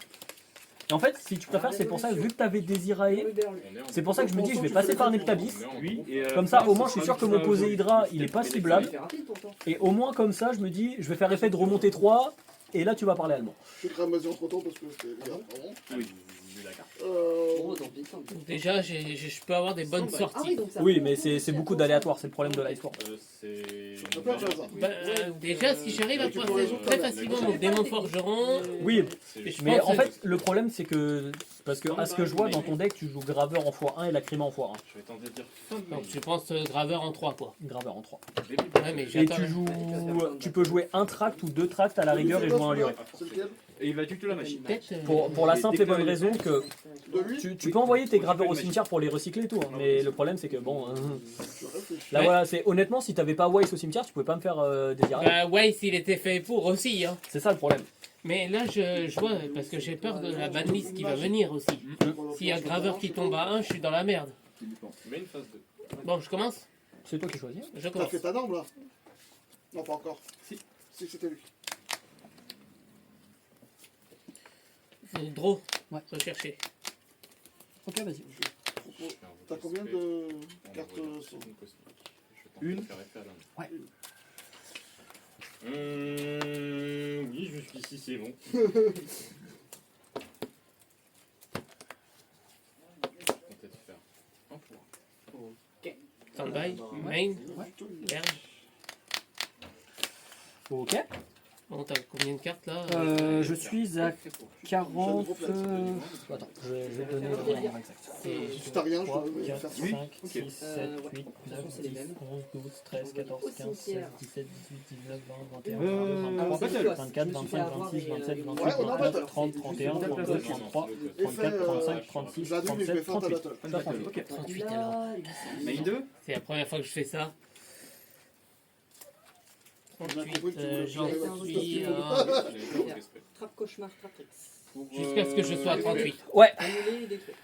Et en fait, si tu préfères, c'est pour ça, vu que t'avais Désiraé, c'est pour ça que je me dis je vais passer par Neptabis. Oui, et Comme ça, au moins, je suis sûr que mon Poséhydra il est pas ciblable. C'est rapide pourtant. Et au moins, comme ça, je me dis je vais faire effet de remonter 3, et là tu vas parler allemand. Je fais Cramoisi entre temps parce que c'était bien, pardon. Oui. Bon, tant pis, tant pis. Déjà, je peux avoir des bonnes Ah oui, sorties. donc ça Oui, fait mais longtemps que c'est beaucoup d'aléatoire, c'est le problème de l'histoire. C'est. Ça peut être ça. Bah, déjà, si j'arrive à tu peux passer résoudre très ta main. facilement mon démon forgeron. Oui, et je mais pense en que- fait, le problème c'est que. Parce que, à ce que je vois dans ton deck, tu joues graveur en x1 et lacryma en x1. Je vais tenter de dire fin de Donc, je pense graveur en 3 quoi. Graveur en 3. Ouais, mais Et j'attends. tu joues. Tu peux jouer un tract ou deux tracts à la rigueur et jouer un luré. C'est lequel Et il va tuer la machine. Peut-être. Pour la simple et bonne raison que De lui tu peux envoyer tes graveurs au cimetière pour les recycler et tout, hein, mais le problème c'est que bon. Je réfléchis. Là Ouais. voilà, c'est honnêtement, si t'avais pas Weiss au cimetière, tu pouvais pas me faire désirer. Bah, ouais, s'il était fait pour aussi. Hein. C'est ça le problème. Mais là, je vois, parce que j'ai peur de la banlist qui va venir aussi. S'il y a graveur qui tombe à 1, je suis dans la merde. Mais une phase 2. Bon, je commence. C'est toi qui choisis. Je T'as commence. fait ta norme là Non, pas encore. Si. Si, c'était lui. Draw. Ouais. Rechercher. Ok, vas-y. T'as combien de cartes Une. Ouais. Oui, jusqu'ici c'est bon. Peut-être faire un point. Stand-by. Main. Ouais. Berge. Ok. Bon, t'as combien de cartes là Je suis à 40. Attends, je vais donner le nombre exact. Si t'as rien, 3, je vais 4, faire 5, 6, 7, ouais. 8, 9, C'est les 10, mêmes. 11, 12, 13, 14, 15, 16, 17, 18, 19, 20, 21, Euh, 22, Alors, 23, c'est quoi 24, Je me suis fait 25, avoir 26, et, 27, ils 28, Ouais, on a 29, battle. 30, 31, 32, 33, Effet, 34, 35, 36, j'annule et je vais 37, faire ta 38. battle. Ça, 38. Ok. 38 alors. Là, Main 2. C'est la première fois que je fais ça. On a compris 38, que tu j'en voulais suis Trap cauchemar, Traptrix. jusqu'à ce que je sois à 38. Ouais. Annuler et détruire.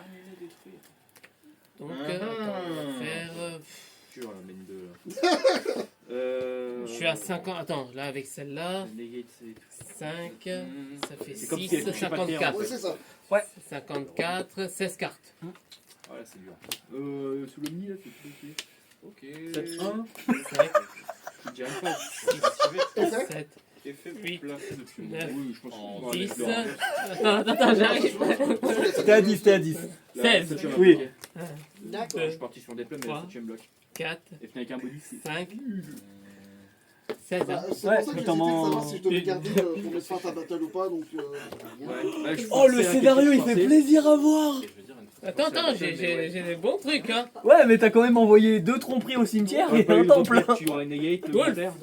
Donc, attends, on va faire. Tu vois la main 2. Je suis à 50. Attends, là avec celle-là, Negate, c'est. 5, ça fait C'est comme si elle 6, touchait pas le terrain. 54. Ouais, c'est ça. 54, 16 cartes. Voilà, c'est dur. Sous le nid là, c'est Ok. 7, 1. Ouais, Je dirais pas. 6, 7. Effet 8, Placé depuis 9, Oui, je pense En qu'on va aller 10. voir. Attends, j'arrive. T'es à 10, t'es à 10. La 16. septième Oui. bloquée. D'accord. Je suis parti sur des plaines, mais Trois. le 7ème bloc. 4, Et fini avec un body. 5, 16. Bah, c'est Ouais, pour ça que j'hésitais de notamment- savoir si je devais garder pour mettre fin à ta battle ou pas, donc... Ouais, je Oh, le forçais à scénario, il quelque fait chose plaisir à voir. Et je veux dire, une Attends, j'ai des bons trucs, hein. Ouais, mais t'as quand même envoyé 2 tromperies au cimetière Ouais, et pas eu un le temple. repère, tu auras une negate, le Wolf. repère.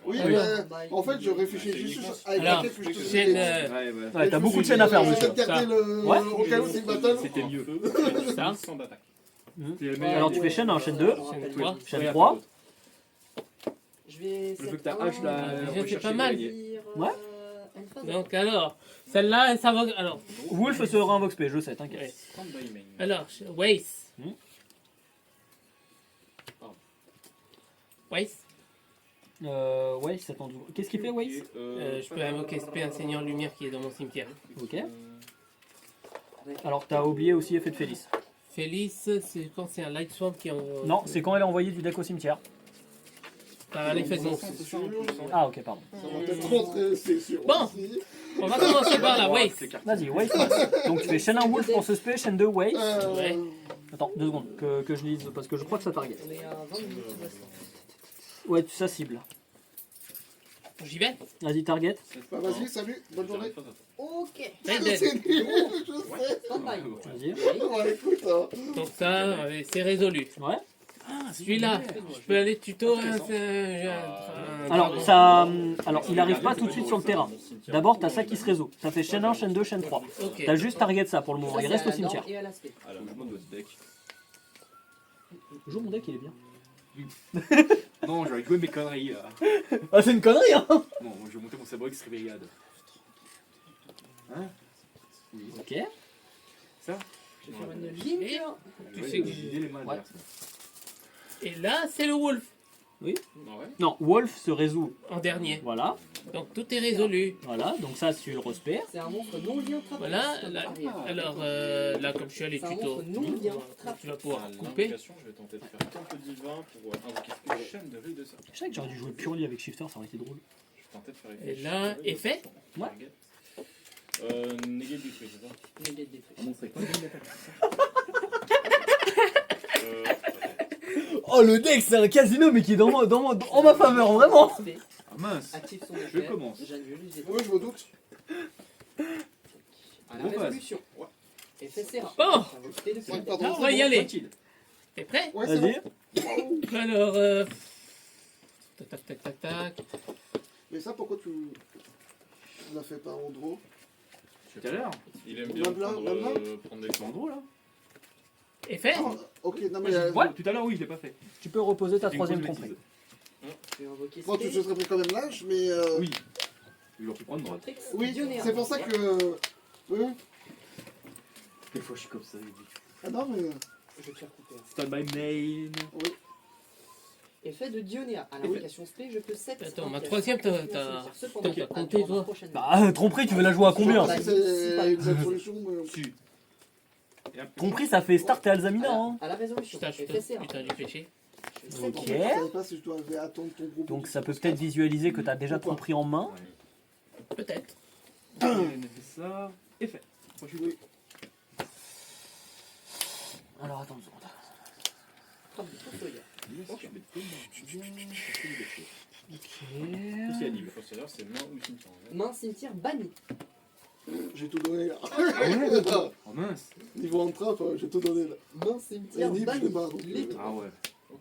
Oui, Ah, mais ouais. en fait, je réfléchis juste avec Alors, laquelle que je te chaîne, Ouais, ouais. Ouais, t'as beaucoup de chaînes à faire, monsieur. Je vais garder le... Ouais. au cas où c'est une battle. C'était mieux. Ça. Sans d'attaque. C'était le meilleur. Alors tu fais chaîne 1, chaîne 2, Chaîne 3. chaîne 3. Je vais. Je veux que ta hache là. Déjà, c'est pas mal. Ouais. Donc alors, celle-là, ça va. Alors, Wolf sera un Vox P, je sais, t'inquiète. ouais. Stand by main. Alors, Waze. Hmm. Waze. Ouais, ça t'en doute. Qu'est-ce qu'il fait, Waze? Je peux invoquer SP, un seigneur lumière qui est dans mon cimetière. Ok. Alors t'as oublié aussi effet de Félix. Félix, c'est quand c'est un Light Swamp qui en. Non, c'est quand elle a envoyé du deck au cimetière. Par l'effet de monstre. C'est ça en plus. hein. Ah ok, pardon. Ça va peut-être rentrer, c'est sûr. Bon. aussi. On va commencer par la Waze. Vas-y, Waze. passe. Donc tu fais chaîne 1 Wolf pour ce spé, chaîne 2 Waze. Ouais. Attends, 2 secondes, que je lise parce que je crois que ça target. On est à 20 minutes de reste. Ouais, ça cible. J'y vais. Vas-y, target. Bah vas-y, salut, bonne journée. Ok. Raiden. C'est nul, je sais. Stand by. Vas-y. Ouais, écoute, hein. Donc ça, c'est résolu. Ouais. Celui-là, je peux aller tuto. Alors, ça, alors il arrive pas tout de suite sur le terrain. D'abord, t'as ça qui se résout. Ça fait chaîne 1, chaîne 2, chaîne 3. Ok. T'as juste target ça pour le moment. Ça, Il c'est reste à au la cimetière. norme et à l'aspect. Alors, je monte votre deck. Joue mon deck, il est bien. Non, j'aurais joué mes conneries là. Ah, c'est une connerie, hein. Bon, moi je vais monter mon sabre X Réveillade. Hein? Oui. Ok. Ça? Je vais faire une ligne. Tu Ouais, sais que j'ai j'ai- idée, les mains Ouais. adverses. Et là, c'est le Wolf Ah ouais. Non, Wolf se résout. en dernier. Voilà. Donc tout est résolu. Voilà. Donc ça, tu le respires. C'est un monstre non lien trappe. Voilà. Alors là, comme je suis allé C'est un tuto, monstre non lien donc trappe. tu vas pouvoir À couper. l'invocation, je vais tenter de faire temple divin pour invoquer une chaîne de rue de ça. Je sais que j'aurais dû jouer Purely avec Shifter, ça aurait été drôle. Je vais tenter de faire Et effet. là, effet. Ouais. Négatif détruit, c'est ça Négatif détruit. Ah, mon sac. Euh, Oh, le deck, c'est un casino, mais qui est en ma faveur, vraiment. Aspect. Ah mince. Active son Je effet. commence. J'annule. je Oui, je me doute. À la Bon, résolution. Effet serra. Bon. Invoquer le Ouais, sort. pardon, Ah, on c'est va y bon. aller. Tranquille. T'es prêt? Ouais, c'est Vas-y. bon. Alors, tac, tac, tac, tac. Mais ça, pourquoi tu l'as fait pas en draw? Tout à l'heure. il aime bien Même là, prendre, même là prendre des C'est en gros là. Effet? Ah, ok, non mais... Ouais. Tout à l'heure, oui, je l'ai pas fait. Tu peux reposer ta J'ai une troisième grosse tromperie. bêtise. Je vais invoquer Bon, tu te Spé. serais pris quand même l'âge, mais... Oui. J'aurais pu prendre droite. Trix, Oui, Dionéa. c'est pour ça que... Oui. Des fois, je suis comme ça. Ah non, mais... Je vais te faire couper. Stand by main. Oui. Effet de Dionéa. À l'invocation Spé, je peux 7. Attends, ma troisième, t'as Cependant, compté, toi? Bah, tromperie, tu veux la jouer à combien? Je sais pas si c'est une bonne solution, mais... Si. Et un peu- Tromperie, ça fait start et Alzamina, hein. À la résolution. Putain, Effet serra. putain du péché. Je fais Ok. sept Je savais pas si je devais attendre ton groupe. Donc ça peut peut-être visualiser que t'as déjà tromperie en main. Peut-être. On a fait ça. Et fait. Oui. Alors attends une seconde. Frappe de Fossoya. Ok. Ok. Aussi anime. Il faut savoir, c'est main ou cimetière. Main cimetière banni. J'ai tout donné là. Oh mince. Niveau entrave, j'ai tout donné là. Main cimetière Et Nib, je banni. l'ai pas, donc, Les- Ah ouais. Ok.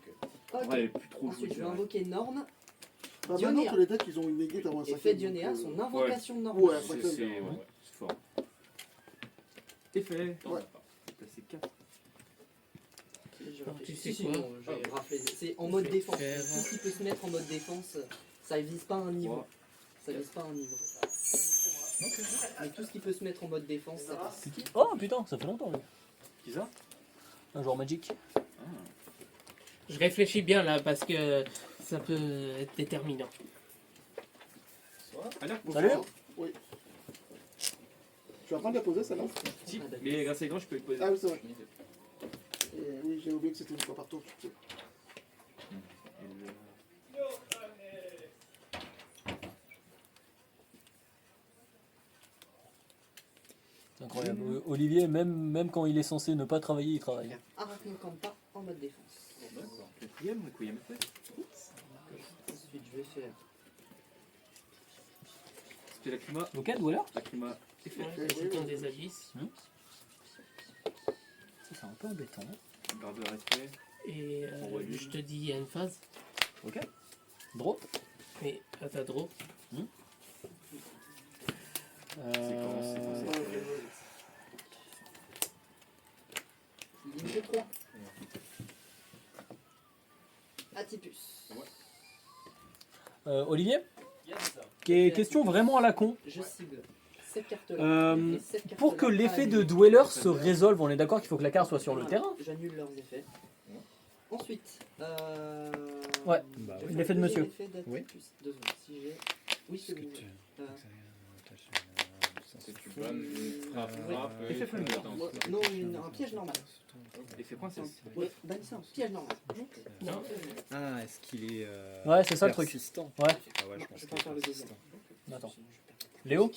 Ok. Ouais, plus trop joué. Ensuite, je vais invoquer Norne. Bah, Dionéa. maintenant que les decks ils ont une négate avant un Effet cinquième, Dionéa, donc, son invocation Norne. Ouais, C'est après, c'est- ouais, c'est fort. Effet. T'en as Ouais. pas. C'est 4. Alors, tu sais Si, si, quoi? bon, j'ai raflé. C'est en mode Je vais défense. faire- Tout ce qui peut se mettre en mode défense, ça vise pas un niveau. Ouais. Ça vise pas un niveau. Mais tout ce qui peut se mettre en mode défense, ça passe. Oh putain, ça fait longtemps lui. Qui ça? Un joueur Magic. Je réfléchis bien là parce que ça peut être déterminant. Alerte. Salut. Oui. Tu vas pas me la poser celle-là? Si, mais grâce à l'écran, je peux le poser. Ah oui, c'est vrai. Et oui, j'ai oublié que c'était une fois par tour. Tu sais. Olivier, même quand il est censé ne pas travailler, il travaille. Faire Arachnokampa en mode défense. D'accord. Requiem fait. Ensuite, je vais faire. C'était Lacrima. Local ou alors Lacrima. Ouais, jeton des abysses. Ça, c'est un peu embêtant. Garde de respect. Et Envoie lui. je te dis, il y a une phase. Ok. Drop. Et à ta draw. Ligne de 3. Atipus. Olivier, Yes. question vraiment à la con. Je cible cette carte-là. Euh, et cette carte-là Pour que à l'effet de annuler. Dweller se résolve, on est d'accord qu'il faut que la carte soit sur le Voilà, terrain. J'annule leurs effets. Ensuite, Ouais, Bah je oui. vais l'effet de faire monsieur. l'effet d'Atipus. 2 secondes. Si j'ai. Oui, c'est bon. C'est tu bannes une frappe. Effet Fulgure. Non, un piège normal. Effet princesse. Ouais, bannis ça, un piège normal. Non. Ah, est-ce qu'il est. Ouais, c'est ça le truc. persistant Ouais. Ah ouais, je Non, pense je qu'il vais est pas faire le persistant. Attends. Léo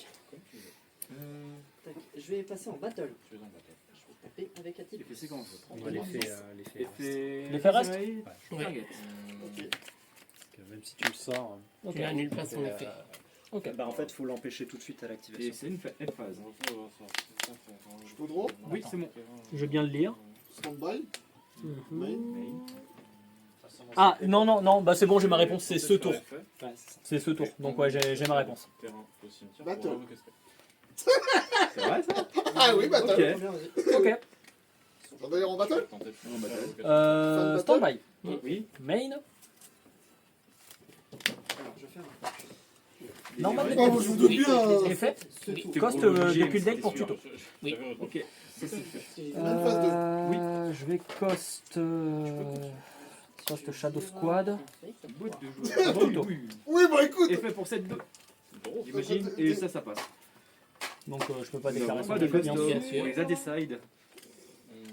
Tac, je vais passer en battle. Tu es en battle. Je vais taper avec Atipus. Effet séquence. On va l'effet. Effet. L'effet reste Ouais. Ouais. Target. Même si tu le sors. Ok. Tu n'annules pas son effet. Ok. Bah en fait, faut l'empêcher tout de suite à Et l'activation. c'est une phase. Je peux draw. Oui, c'est bon. Je veux bien le lire. Stand-by. Main. Ah, non, bah c'est bon, j'ai ma réponse, c'est ce tour. Ouais, c'est ça. C'est ce tour. Donc ouais, j'ai ma réponse. Terrain au cimetière. Battle. pour invoquer C'est vrai ça Ah oui, battle. Ok. Bien, vas-y. Ok. On va d'ailleurs en battle. Tenter de faire En battle. battle. Stand-by. Oui. Main. Alors, je vais faire un Normal. Oh, je vous doute Oui, bien. Effet. ce tour. Coste Obligé, depuis le deck mais pour c'était tuto. sûr. Oui. Ok. Si, si, si. Même phase Je vais cost Shadow Squad. Bout de jouer. Tuto. Oui. Oui, bah écoute. Effet pour cette 2. J'imagine. Et ça passe. Donc je peux pas Nous déclarer n'avons son pas de effet, cost. bien sûr. bien sûr. On les a decide.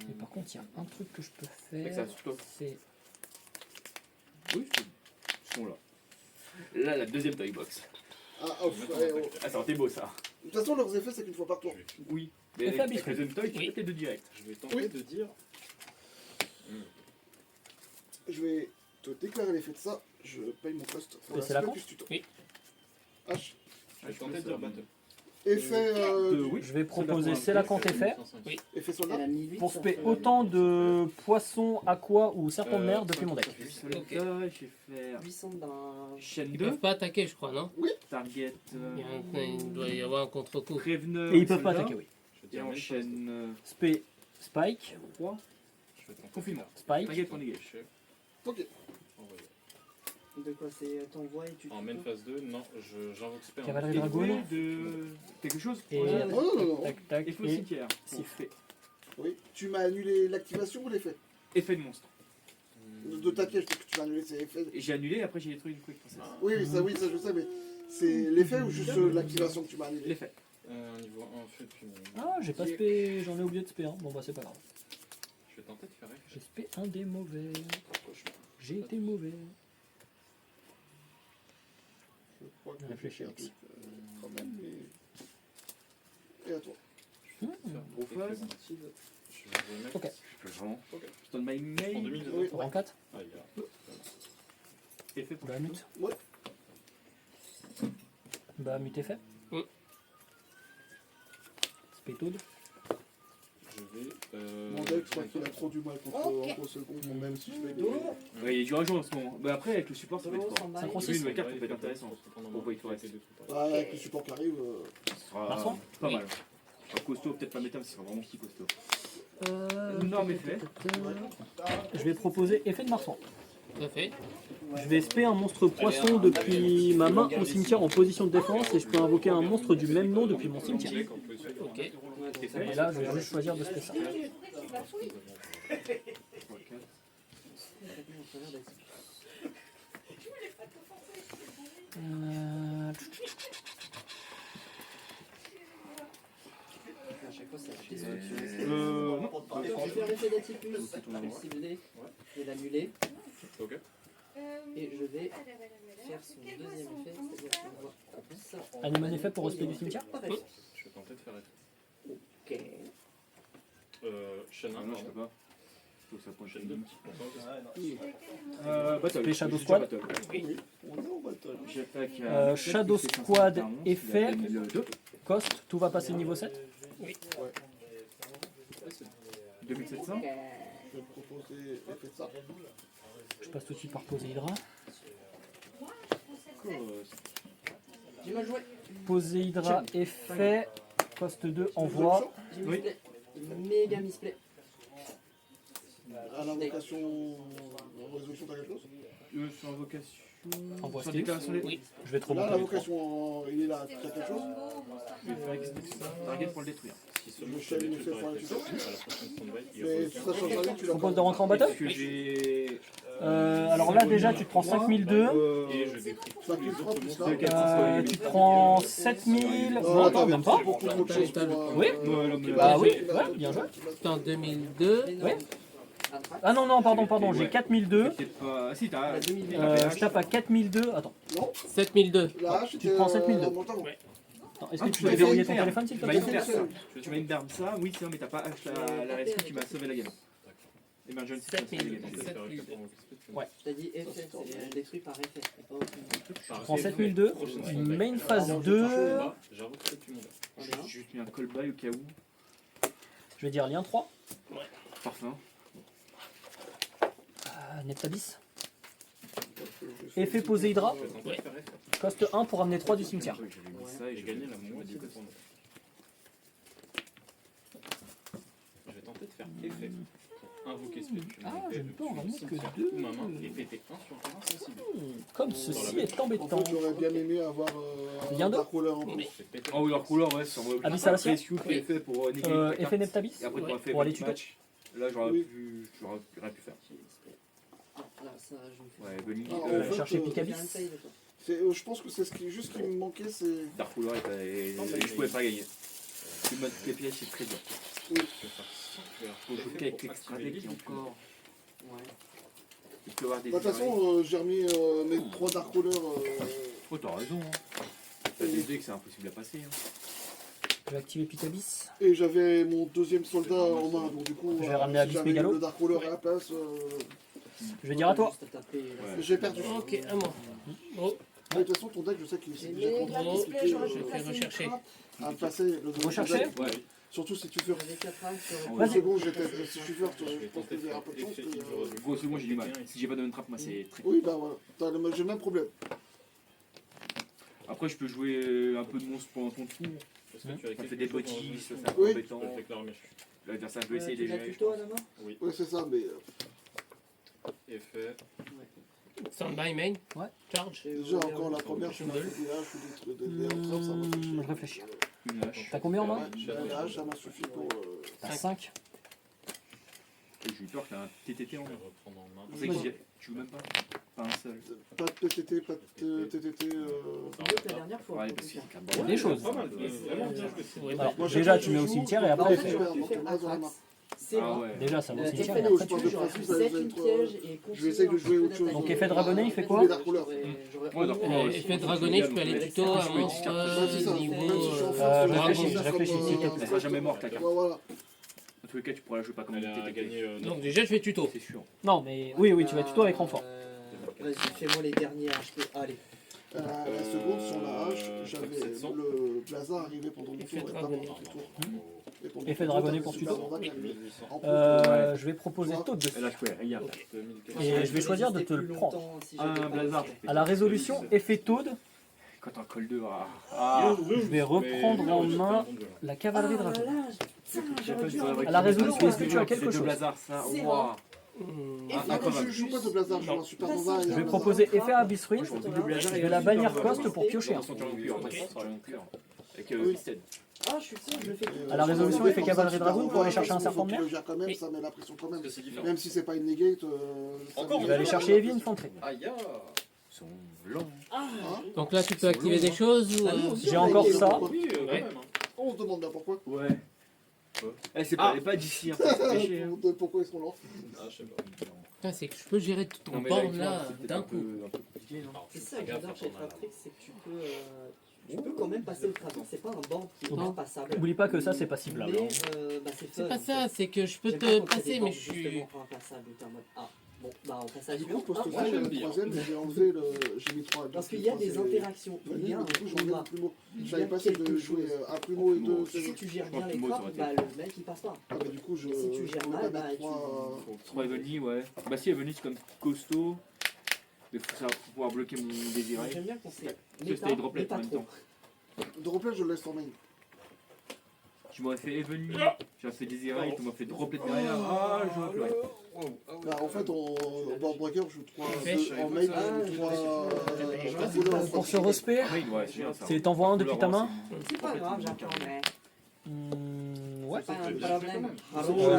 Mais par contre, il y a un truc que je peux Avec ça, faire. sur toi. C'est Oui, ils sont là. Là, la deuxième toy box. Ah, off, ouais, oh. Ah, ça aurait été beau ça. De toute façon, leurs effets, c'est qu'une fois par tour. Oui. Effet Mais habituel. avec la deuxième toy, tu Oui. peux les deux direct. Je vais tenter Oui. de dire. Je vais te déclarer l'effet de ça. Je paye mon cost. Mais c'est la spell con plus tuto. Oui. H. Je vais tenter de dire battle. Effet, Oui. Je vais proposer c'est la compte effet effet soldat. Elle a mis 8 pour spé autant de poissons, aqua ou serpents de mer Euh, depuis mon deck. Ok. Je vais faire 800 d'un. chaîne Ils 2, peuvent pas attaquer, je crois, non target, Il doit y avoir un contre-coup. préveneur. Et ils peuvent pas soldat. attaquer, oui. Je vais Et dire on même chaîne Spike, 3, Je vais tenter. confinement. Spike. Target pour négager. Chef, Ok. envoyé. De quoi c'est t'envoies et tu. En main phase 2, non, j'invoque spell. Cavalerie Et dragon. de quelque chose. Et Oh non, non, non. tac tac. Effet au Et cimetière. sifflet. Oui. Tu m'as annulé l'activation ou l'effet Effet de monstre. de ta piège, parce que tu m'as annulé ces effets. Et j'ai annulé, après j'ai détruit du coup avec princesse. Oui, ça je sais, mais c'est l'effet ou juste l'activation que tu m'as annulé. L'effet. Niveau 1 fait puis. Ah, j'ai pas spé, j'en ai oublié de spé. Hein. Bon bah c'est pas grave. Je vais tenter de faire F. J'ai spé un des mauvais. J'ai été mauvais. Je crois que Réfléchis, j'ai Alex. fait un truc, quand même, mais... Et à toi. Gros phase. Je vais remettre. Ok. Je peux vraiment. Stone by En main. 2000. Oui. Rang 4. Ah, il y a. Effet pour Bah mute. Ouais. Bah mute est fait. Oui. Spétode. Je vais. Mon deck, je crois qu'il a trop du mal contre Encro second, même si je fais deux. Ouais, il y a du rageant en ce moment. Bah après, avec le support, ça va être fort. Synchro C'est 6. une carte qui peut être intéressante. Pourquoi il te reste Ouais, avec le support qui arrive. Ce sera Marsan pas Oui. mal. Un costaud, peut-être pas méta, mais ce sera vraiment petit costaud. Énorme effet. Je vais proposer effet de Marsan. Tout à fait. Je vais spé un monstre poisson depuis ma main au cimetière en position de défense et je peux invoquer un monstre du même nom depuis mon cimetière. Ok. Et là, je vais juste choisir de spé ça. À chaque fois, c'est la Non. Je vais faire l'effet d'Atipus. Je vais le cibler. Je vais l'annuler. Ok. Et je vais faire son deuxième effet. C'est-à-dire qu'on voit ça. Anime un effet pour respect du cimetière. Pareil. Je vais tenter de faire F. Ok. Prochaine Ah non, je peux pas. Faut que ça prenne Prochaine 2. Battle. Fais Shadow Je suis Squad. déjà battle. Oui, on est en battle. J'attaque Shadow Squad, effet. 'Cost, tout va passer niveau 7. 2700. Je vais proposer effet de ça. Je passe tout de suite par Poser Hydra. J'ai mal joué. Poser Hydra, effet. Cost 2, envoi. J'ai Oui. misplay. Méga misplay. À l'invocation, en résolution, t'as quelque chose? Sur invocation. Envoie Sur Steve. déclaration des. Oui. Je vais te Là, remonter les 3. l'invocation, il est là, t'as quelque chose? Target pour le détruire. Si seulement Le tu shell, le il détruis fait par pour exécution, la à la prochaine stand-by, il Mais revient. ça change rien, tu Je l'as propose de pas. rentrer en battle. Est-ce que j'ai. Alors là, déjà, tu te prends 5002. Et je détruis. Ça qui frappe, plus là. Tu te prends 7000. Non, attends, même pas. Beaucoup trop de choses pour, Oui. Bah oui, ouais, bien joué. C'était en 2002. Ouais. Ah non, non, pardon, j'ai 4002. Peut-être pas. Ah si, t'as. Je tape à 4002. Attends, 7002. La hache, Tu prends 7002. Ouais. attends, est-ce Ah, que tu tu peux m'as verrouiller fait ton une téléphone s'il te Tu m'as plaît une berbe ça. Tu m'as une berbe ça. Oui, c'est vrai, mais t'as pas H la rescue qui m'a sauvé la game. Emergency, tu m'as sauvé la game. T'as dit effet, c'est détruit par effet. et pas autre chose. Je prends 7002. Main phase 2. J'avoue que tu montes. J'ai juste mis un call by au cas où. Je vais dire lien 3. Parfait. Neptabis. Effet Poser Hydra. Coste 1 pour amener 3 du cimetière. J'avais mis ça et J'ai gagné la moitié de ton. Je vais tenter de faire effet. Pour invoquer ce fait. Ah, je ne peux en ramener que 2. Ou ma main et péter 1 sur un terrain sensible. Comme ceci est En embêtant. fait, j'aurais bien aimé avoir Lien un deux. Dark Roller en plus. J'ai pété. Oh oui, leur couleur, ouais, c'est en mode. Abyss à la Précieux qui est fait pour négliger ta Effet carte. Neptabis. Et après, tu auras fait Pour aller votre tuto. match. Là, j'aurais Oui. pu faire. Ah, là, ça, je me fais. Ouais, Bunny. Ah, en Je vais fait, chercher J'ai un Picabis. fail, toi. Je pense que c'est ce qui juste qui me manquait, c'est. Dark Ruler et je pouvais pas gagner. Le mode les pièges, c'est très dur. Faut jouer avec l'extra deck qui est encore. Ouais. Il peut y avoir des. De toute façon, j'ai remis mes 3 Dark Rollers. Oh, t'as raison. Hein. T'as des decks, c'est impossible à passer. Hein. Je vais activer Picabis. Et j'avais mon deuxième soldat en main, donc du coup, Je vais ramener si Abyss j'avais Mégalo. le Dark Roller à la place, Je vais dire à toi. Juste à taper, là. j'ai perdu. Ok, à moi. Oh, Mais de toute façon, ton deck, je sais qu'il J'ai est mis déjà la compliqué display, j'aurais je pu fais placer une rechercher. trappe. à passer le deuxième Rechercher. deck. Ouais. Surtout si tu fais. J'avais 4 âmes sur Ouais. Une Vas-y. seconde, si je suis first, je pense que j'ai un peu de chance. mais, Gros second, j'ai du mal. Si j'ai pas de trap, moi c'est très. Oui, bah voilà. J'ai le même problème. Après, je peux jouer un peu de monstre pendant ton tour. Est-ce que tu as Ça fait des bottis, ça c'est un Oui. peu embêtant. Je déclare mes chutes. L'adversaire peut essayer Tu de l'as gérer. tuto à la main? Oui. Ouais, c'est ça, mais. Effet. Stand-by main. Ouais. Charge. Déjà, encore la première, je suis des haches ou des trappes, ça m'a fait chier. Je réfléchis. Une hache. T'as combien en main? Ouais, la hache, ça m'a suffi pour. T'as 5. Et j'ai eu peur qu'il y ait un TTT Je en vais main. reprendre en main. C'est pour ça que tu joues même pas. Pas un seul. Pas de PTT, pas de TTT. Mieux que la dernière fois. Ouais, en parce tout qu'il cas. y a Des choses. Pas mal. Vraiment bien joué. Alors, Moi, déjà, je tu mets au joue, cimetière et non, après, je effet. fais- Tu fais Dans la main. c'est Ah bon. ouais. Déjà, ça va au cimetière. Effet Et de après, je pense tu... que- tu auras principe, 7 ça va une être, piège et je vais essayer de jouer autre chose. Donc, effet dragonnet, il fait quoi? Les Dark Rollers. Ouais, Dark Roller, Effet dragonné, je peux aller tuto à Vas-y, monstre ça. niveau. Même si je suis en je France, réfléchis, je je réfléchis, s'il te plaît. Elle sera jamais morte la carte. Ouais, voilà. Dans tous les cas, tu pourras la jouer pas comme Elle une a TTT. gagné. Donc déjà, je fais tuto. C'est sûr. Non, mais oui, oui, tu vas tuto avec renfort. Vas-y, fais-moi les derniers HP. Allez. La seconde, sur la hache, j'avais 700. le Blazar arrivé pendant mon Effet tour et pas dragonné. pendant ton tour. Et pendant Effet ton tour, dragonné t'avais pour Super tuto. Nova qui arrivait. 1800. En plus, Je vais proposer taux de. Elle a joué, regarde. Et je vais choisir de te le prendre. À la résolution, effet Toad, Quand t'en colles deux, ah. je vais reprendre en main la cavalerie Ah dragon. là, putain, j'aurais dû avoir À la résolution, est-ce que tu as quelque C'est chose? deux blazars, ça. C'est Waouh. Ah non, je joue pas de Blazar, je joue un Super Nova et Je un vais Blazar. proposer effet Abyss Ruin. Moi, je double blazer Je vais la bannir cost pour piocher un. Avec Oui. Listed. Ah, je suis con, je le fais. À la résolution, effet cavalerie dragon pour aller chercher un serpent de mer. Faut que tu le gères quand même, Oui. ça met la pression quand même. Parce que c'est différent. Même si c'est pas une negate. Encore, Je vais aller chercher Heavy Infantry. Aïe Ils sont blancs. Donc là, tu peux activer des choses ou. J'ai encore ça. Oui, quand même. On se demande bien pourquoi. Ouais. Eh, c'est pas, elle est pas d'ici, hein, ça fait chier, hein. Pourquoi est-ce qu'on lance? Ah, je sais pas. Putain, c'est que je peux gérer ton Non, mais board tu vois, là c'est peut-être d'un un coup. peu compliqué, non C'est ça que j'adore chez Traptrix, c'est que tu peux tu peux quand même passer au travers. C'est pas un banc qui est Non. impassable. N'oublie pas que ça, c'est pas ciblable. Mais hein. bah, c'est C'est fun, pas en ça, fait. c'est que je peux J'aime bien te quand c'est des passer, bancs, mais je suis. justement impassable. Où t'es en mode, ah, bon, bah on passe à Du suivant. coup, poste Ah, 5, j'aime le bien. troisième, j'ai enlevé le. J'ai mis 3. parce qu'il y a des interactions. Il y a un Du coup, j'ai enlevé combat. le plumeau. Il y J'avais a pas essayé quelque de jouer chose. un plumeau et deux. Si tu gères Je pense bien que les le mot, ça trappes, aurait bah le mec il passe pas. Ah, bah, du coup, je. Et si tu je gères pouvais mal, pas bah mettre tu. 3. 3 Evony, ouais. Bah si Evony c'est comme costaud. Il faut pouvoir bloquer mon désiré. J'aime bien qu'on sait. Ça Méta, c'était mais droplet pas en même trop. temps. De replay, je le laisse en main. Tu m'aurais fait Evony, j'aurais fait désiré, tu m'as fait droplet derrière. Ah, j'aurais pleuré. Bah, en fait, en board breaker, je joue 3 Pêche. en main, je joue 3. Pour ce respect, Oui, ouais, c'est bien ça. c'est t'envoies un depuis ta main. C'est pas grave, j'apprendrai. Ouais. C'est pas un problème.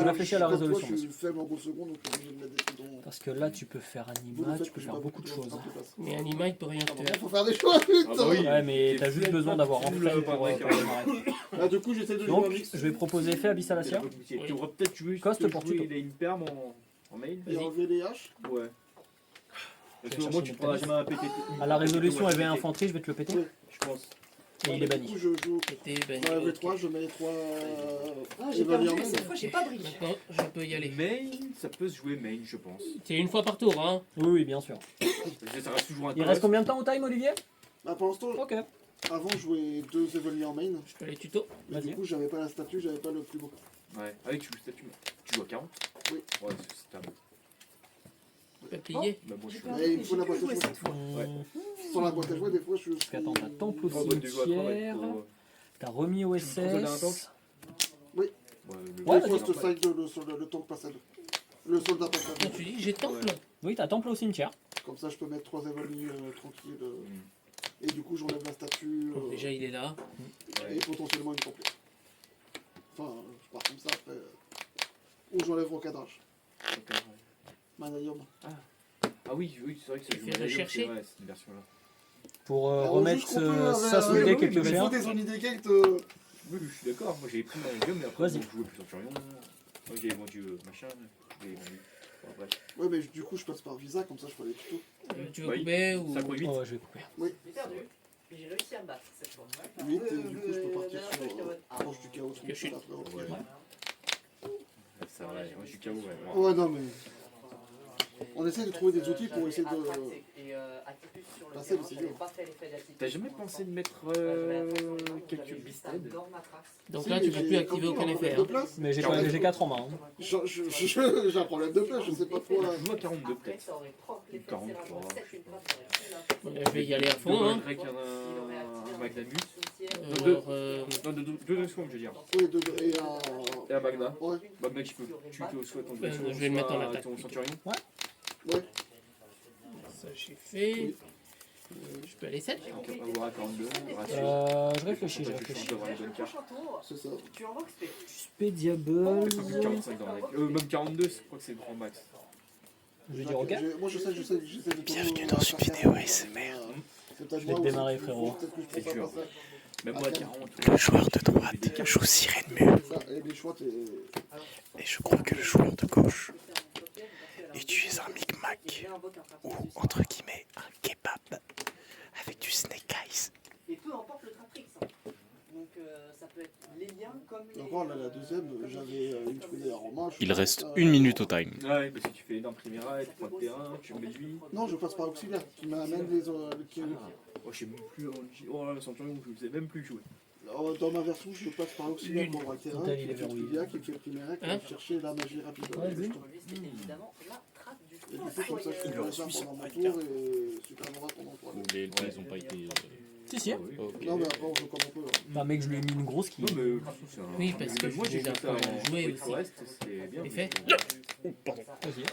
Je réfléchis à la résolution. Je suis faible en 12 secondes, donc je suis obligé de mettre des trucs dans. Parce que là, tu peux faire anima, tu peux faire beaucoup de choses. Mais Anima, il peut rien Ah, faire. faut faire des choix, Ah bah putain! oui. Ouais, mais C'est t'as juste full besoin d'avoir un full flame board pour breaker. démarrer. Ah, du coup, j'essaie de jouer Donc, un mix. je vais proposer fait Abyss Alacia. Tu devrais peut-être jouer Coste pour jouer tuto. une perme en main. Et enlever les haches. Ouais. Parce Je que vais moi chercher tu mon prendras pénis. jamais un PT. À la résolution EV infanterie, je vais te le péter. Oui. Je pense. Et il est banni. Du coup, je joue. C'était banni. J'enlève les Ok. 3, je mets les 3. Ah, j'ai perdu, mais cette fois j'ai pas brique. Maintenant, je peux y aller. Main, ça peut se jouer main, je pense. C'est une fois par tour, hein. Oui, oui, bien sûr. Ça reste toujours un Il reste combien de temps au time, Olivier? Bah, pour l'instant, Ok. avant, je jouais 2 Evoli en main. Je peux aller tuto. Mais du Vas-y. coup, j'avais pas la statue, j'avais pas le plus beau. Ouais, avec tu joues statut. Tu joues à 40? Oui. Ouais, c'est stable. Je peux plier. Bah, moi je suis. Mais il faut la boîte à jouer. Ouais. Sans la boîte à jouer, des fois, je suis. Parce qu'attends, t'as temple au En boîte de joueur, cimetière, t'as remis au Tu veux consoler un tank SS. Ouais, Ouais, Des vas-y. fois, ce side, le tank passe à 2. Le soldat passe à Quand 2. tu dis j'ai temple. Oui, t'as temple au cimetière. Comme ça, je peux mettre 3 Evoli tranquilles. Et du coup, j'enlève la statue. Bon, déjà, il est là. Et potentiellement une complète. Enfin, je pars comme ça après. Ou j'enlève au cadrage. Manayum. Ah oui, oui, c'est vrai que ça Tu joue fais Manayum, rechercher. c'est vrai, cette version-là. Pour Alors, remettre juste qu'on peut, ça sous le oui, deck oui, avec le mais chien. faut des unités gate, Oui, je suis d'accord, moi j'ai pris Manayum, mais après Vas-y. je jouais plus Centurion. Moi j'ai vendu machin, j'ai vendu. Bon, bref. Ouais, mais du coup, je passe par visa, comme ça, je fais les tutos. Tu veux Oui. couper ou. 5 ou 8. Oh, ouais, je vais couper. J'ai perdu. Mais j'ai réussi à me battre cette fois. 8, et du coup, je peux partir sur proche du chaos. Que je suis- après, ok. Ouais. Ça va, moi je suis KO, ouais. Ouais, non, mais. On essaie de trouver des outils pour essayer de. passer, mais c'est dur. T'as jamais pensé de mettre quelques Beasted? Donc Si, là, mais tu peux j'ai- plus activer comme aucun toi, effet. un Hein. problème de place. Mais j'ai 4 en main. hein. J'ai un problème de place, je sais pas trop là. Je joue à 42 peut-être. 40, Je vais y aller à fond. Hein. Avec un Magnamus. Alors, Non, deux secondes, je veux dire. Oui, et un. Et un Magna. Ouais, Magna qui peut tuer soit ton je vais le mettre en attaque. ton Centurion. ouais. ça j'ai fait. Je peux aller 7. Donc on va voir à 42. Je réfléchis. D'avoir les bonnes cartes. C'est ça. Spediable. Plus de 45 dans la deck. Même 42, je crois que c'est le grand max. Je vais dire ok. Moi, j'essaie de tourner. Bienvenue dans une vidéo ASMR. Je vais te démarrer, frérot. C'est dur. Même moi à 40. Le joueur de droite joue Sirène Mu Et les choix, t'es. et je crois que le joueur de gauche utilise un Micmac ou entre guillemets un kebab avec du Snake Eyes. Et peu importe le Tratrix. Donc ça peut être les liens comme les. Encore là, la deuxième, j'avais une Twitter en main. Il reste 1 minute au time. Ouais, parce que tu fais énorme Primera, tu prends le terrain, tu mets lui. Non, je passe par auxiliaire qui m'amène les. Oh, je sais même plus. Oh, le Centurion, je sais même plus jouer. Dans ma version, je passe par auxiliaire pour avoir le terrain. Total, il est Qui fait verrouillé. Twilia, qui fait le Primera, qui Hein va chercher la magie rapide. Ouais, Et oui. Évidemment, la trappe du du coup, comme ça, je fais ça pendant mon tour et super droit pendant 3 tours. Les LP ils ont pas été. Si. Ah oui. Non, mais après, on joue comme on peut. Bah, mec, je lui ai mis une grosse qui. Non, mais de toute façon, c'est un. Oui, parce que moi je j'ai vais fait ça en jouer Wake aussi. Forest, c'était bien. Effet. Vas-y.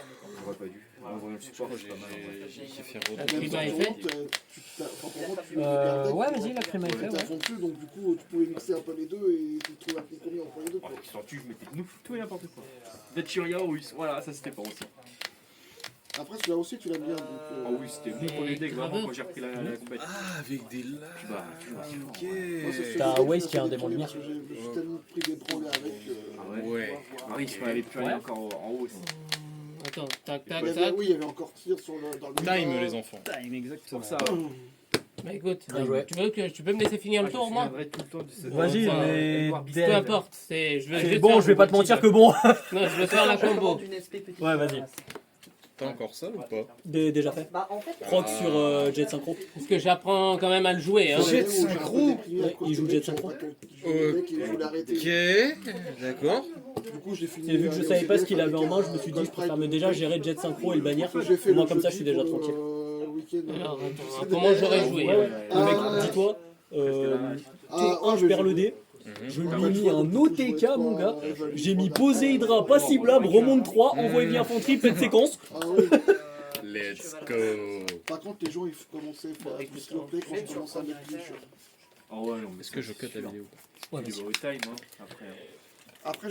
J'aurais pas dû. En vrai, le support, c'est pas mal. J'ai fait Ah, Même Prima si effet. Ouais, vas-y, la prima effet, T'es à ouais. fond dessus, donc du coup, tu pouvais mixer un peu les deux et tu trouves un compromis entre les deux. Oh, qui s'en tue, je mettais tout et n'importe quoi. Vetchuria, Russe, voilà, ça c'était pas aussi. Après, celui-là aussi, tu l'aimes bien. Donc, Ah oui, c'était mon premier deck, vraiment, quand j'ai repris la compétition. Ah, avec des laves. Bah, tu vois, Ok. moi, c'est celui T'as que Waze j'ai qui a un fait démon de parce lumière. que j'ai juste tellement pris des branlés avec. Ah ouais. Ouais. Marie, il m'avait plus rien encore en haut aussi. Attends, tac, Il y tac, avait- tac. oui, il y avait encore tir dans le Time les enfants. Time, exactement. Pour ça, Bah écoute, Bien joué. tu peux me laisser finir le tour, moi? Je tout le temps de cette- Vas-y, Enfin, mais Edouard, Peu importe, c'est bon, faire je vais pas te le mentir que petit, bon. Non, je veux faire la combo. Ouais, vas-y. T'as encore ça ou pas? Déjà fait. Bah en fait, Proc sur Jet Synchro. Parce que j'apprends quand même à le jouer. Hein. Jet Synchro. Ouais, il joue Jet Synchro. Ok, d'accord. Du coup, j'ai fini. Et vu que je savais pas ce qu'il avait en main, je me suis dit, je préfère me déjà gérer Jet Synchro et le bannir. Moi, comme ça, je suis déjà tranquille. Alors, attends, comment j'aurais joué? Ouais, ouais. Le mec, dis-toi, T1, je perds le dé. Je lui ai mis un OTK, mon gars. J'ai mis posé Hydra, pas ciblable, remonte 3, envoyé via infanterie, pleine séquence. Ah oui. Let's go. Par contre, les gens ils commençaient à plus slow play quand je commençais à mettre plus cher. Ah ouais, non, mais Est-ce que je cut la vidéo? Ouais, il vas-y. va au time, hein, après. Après,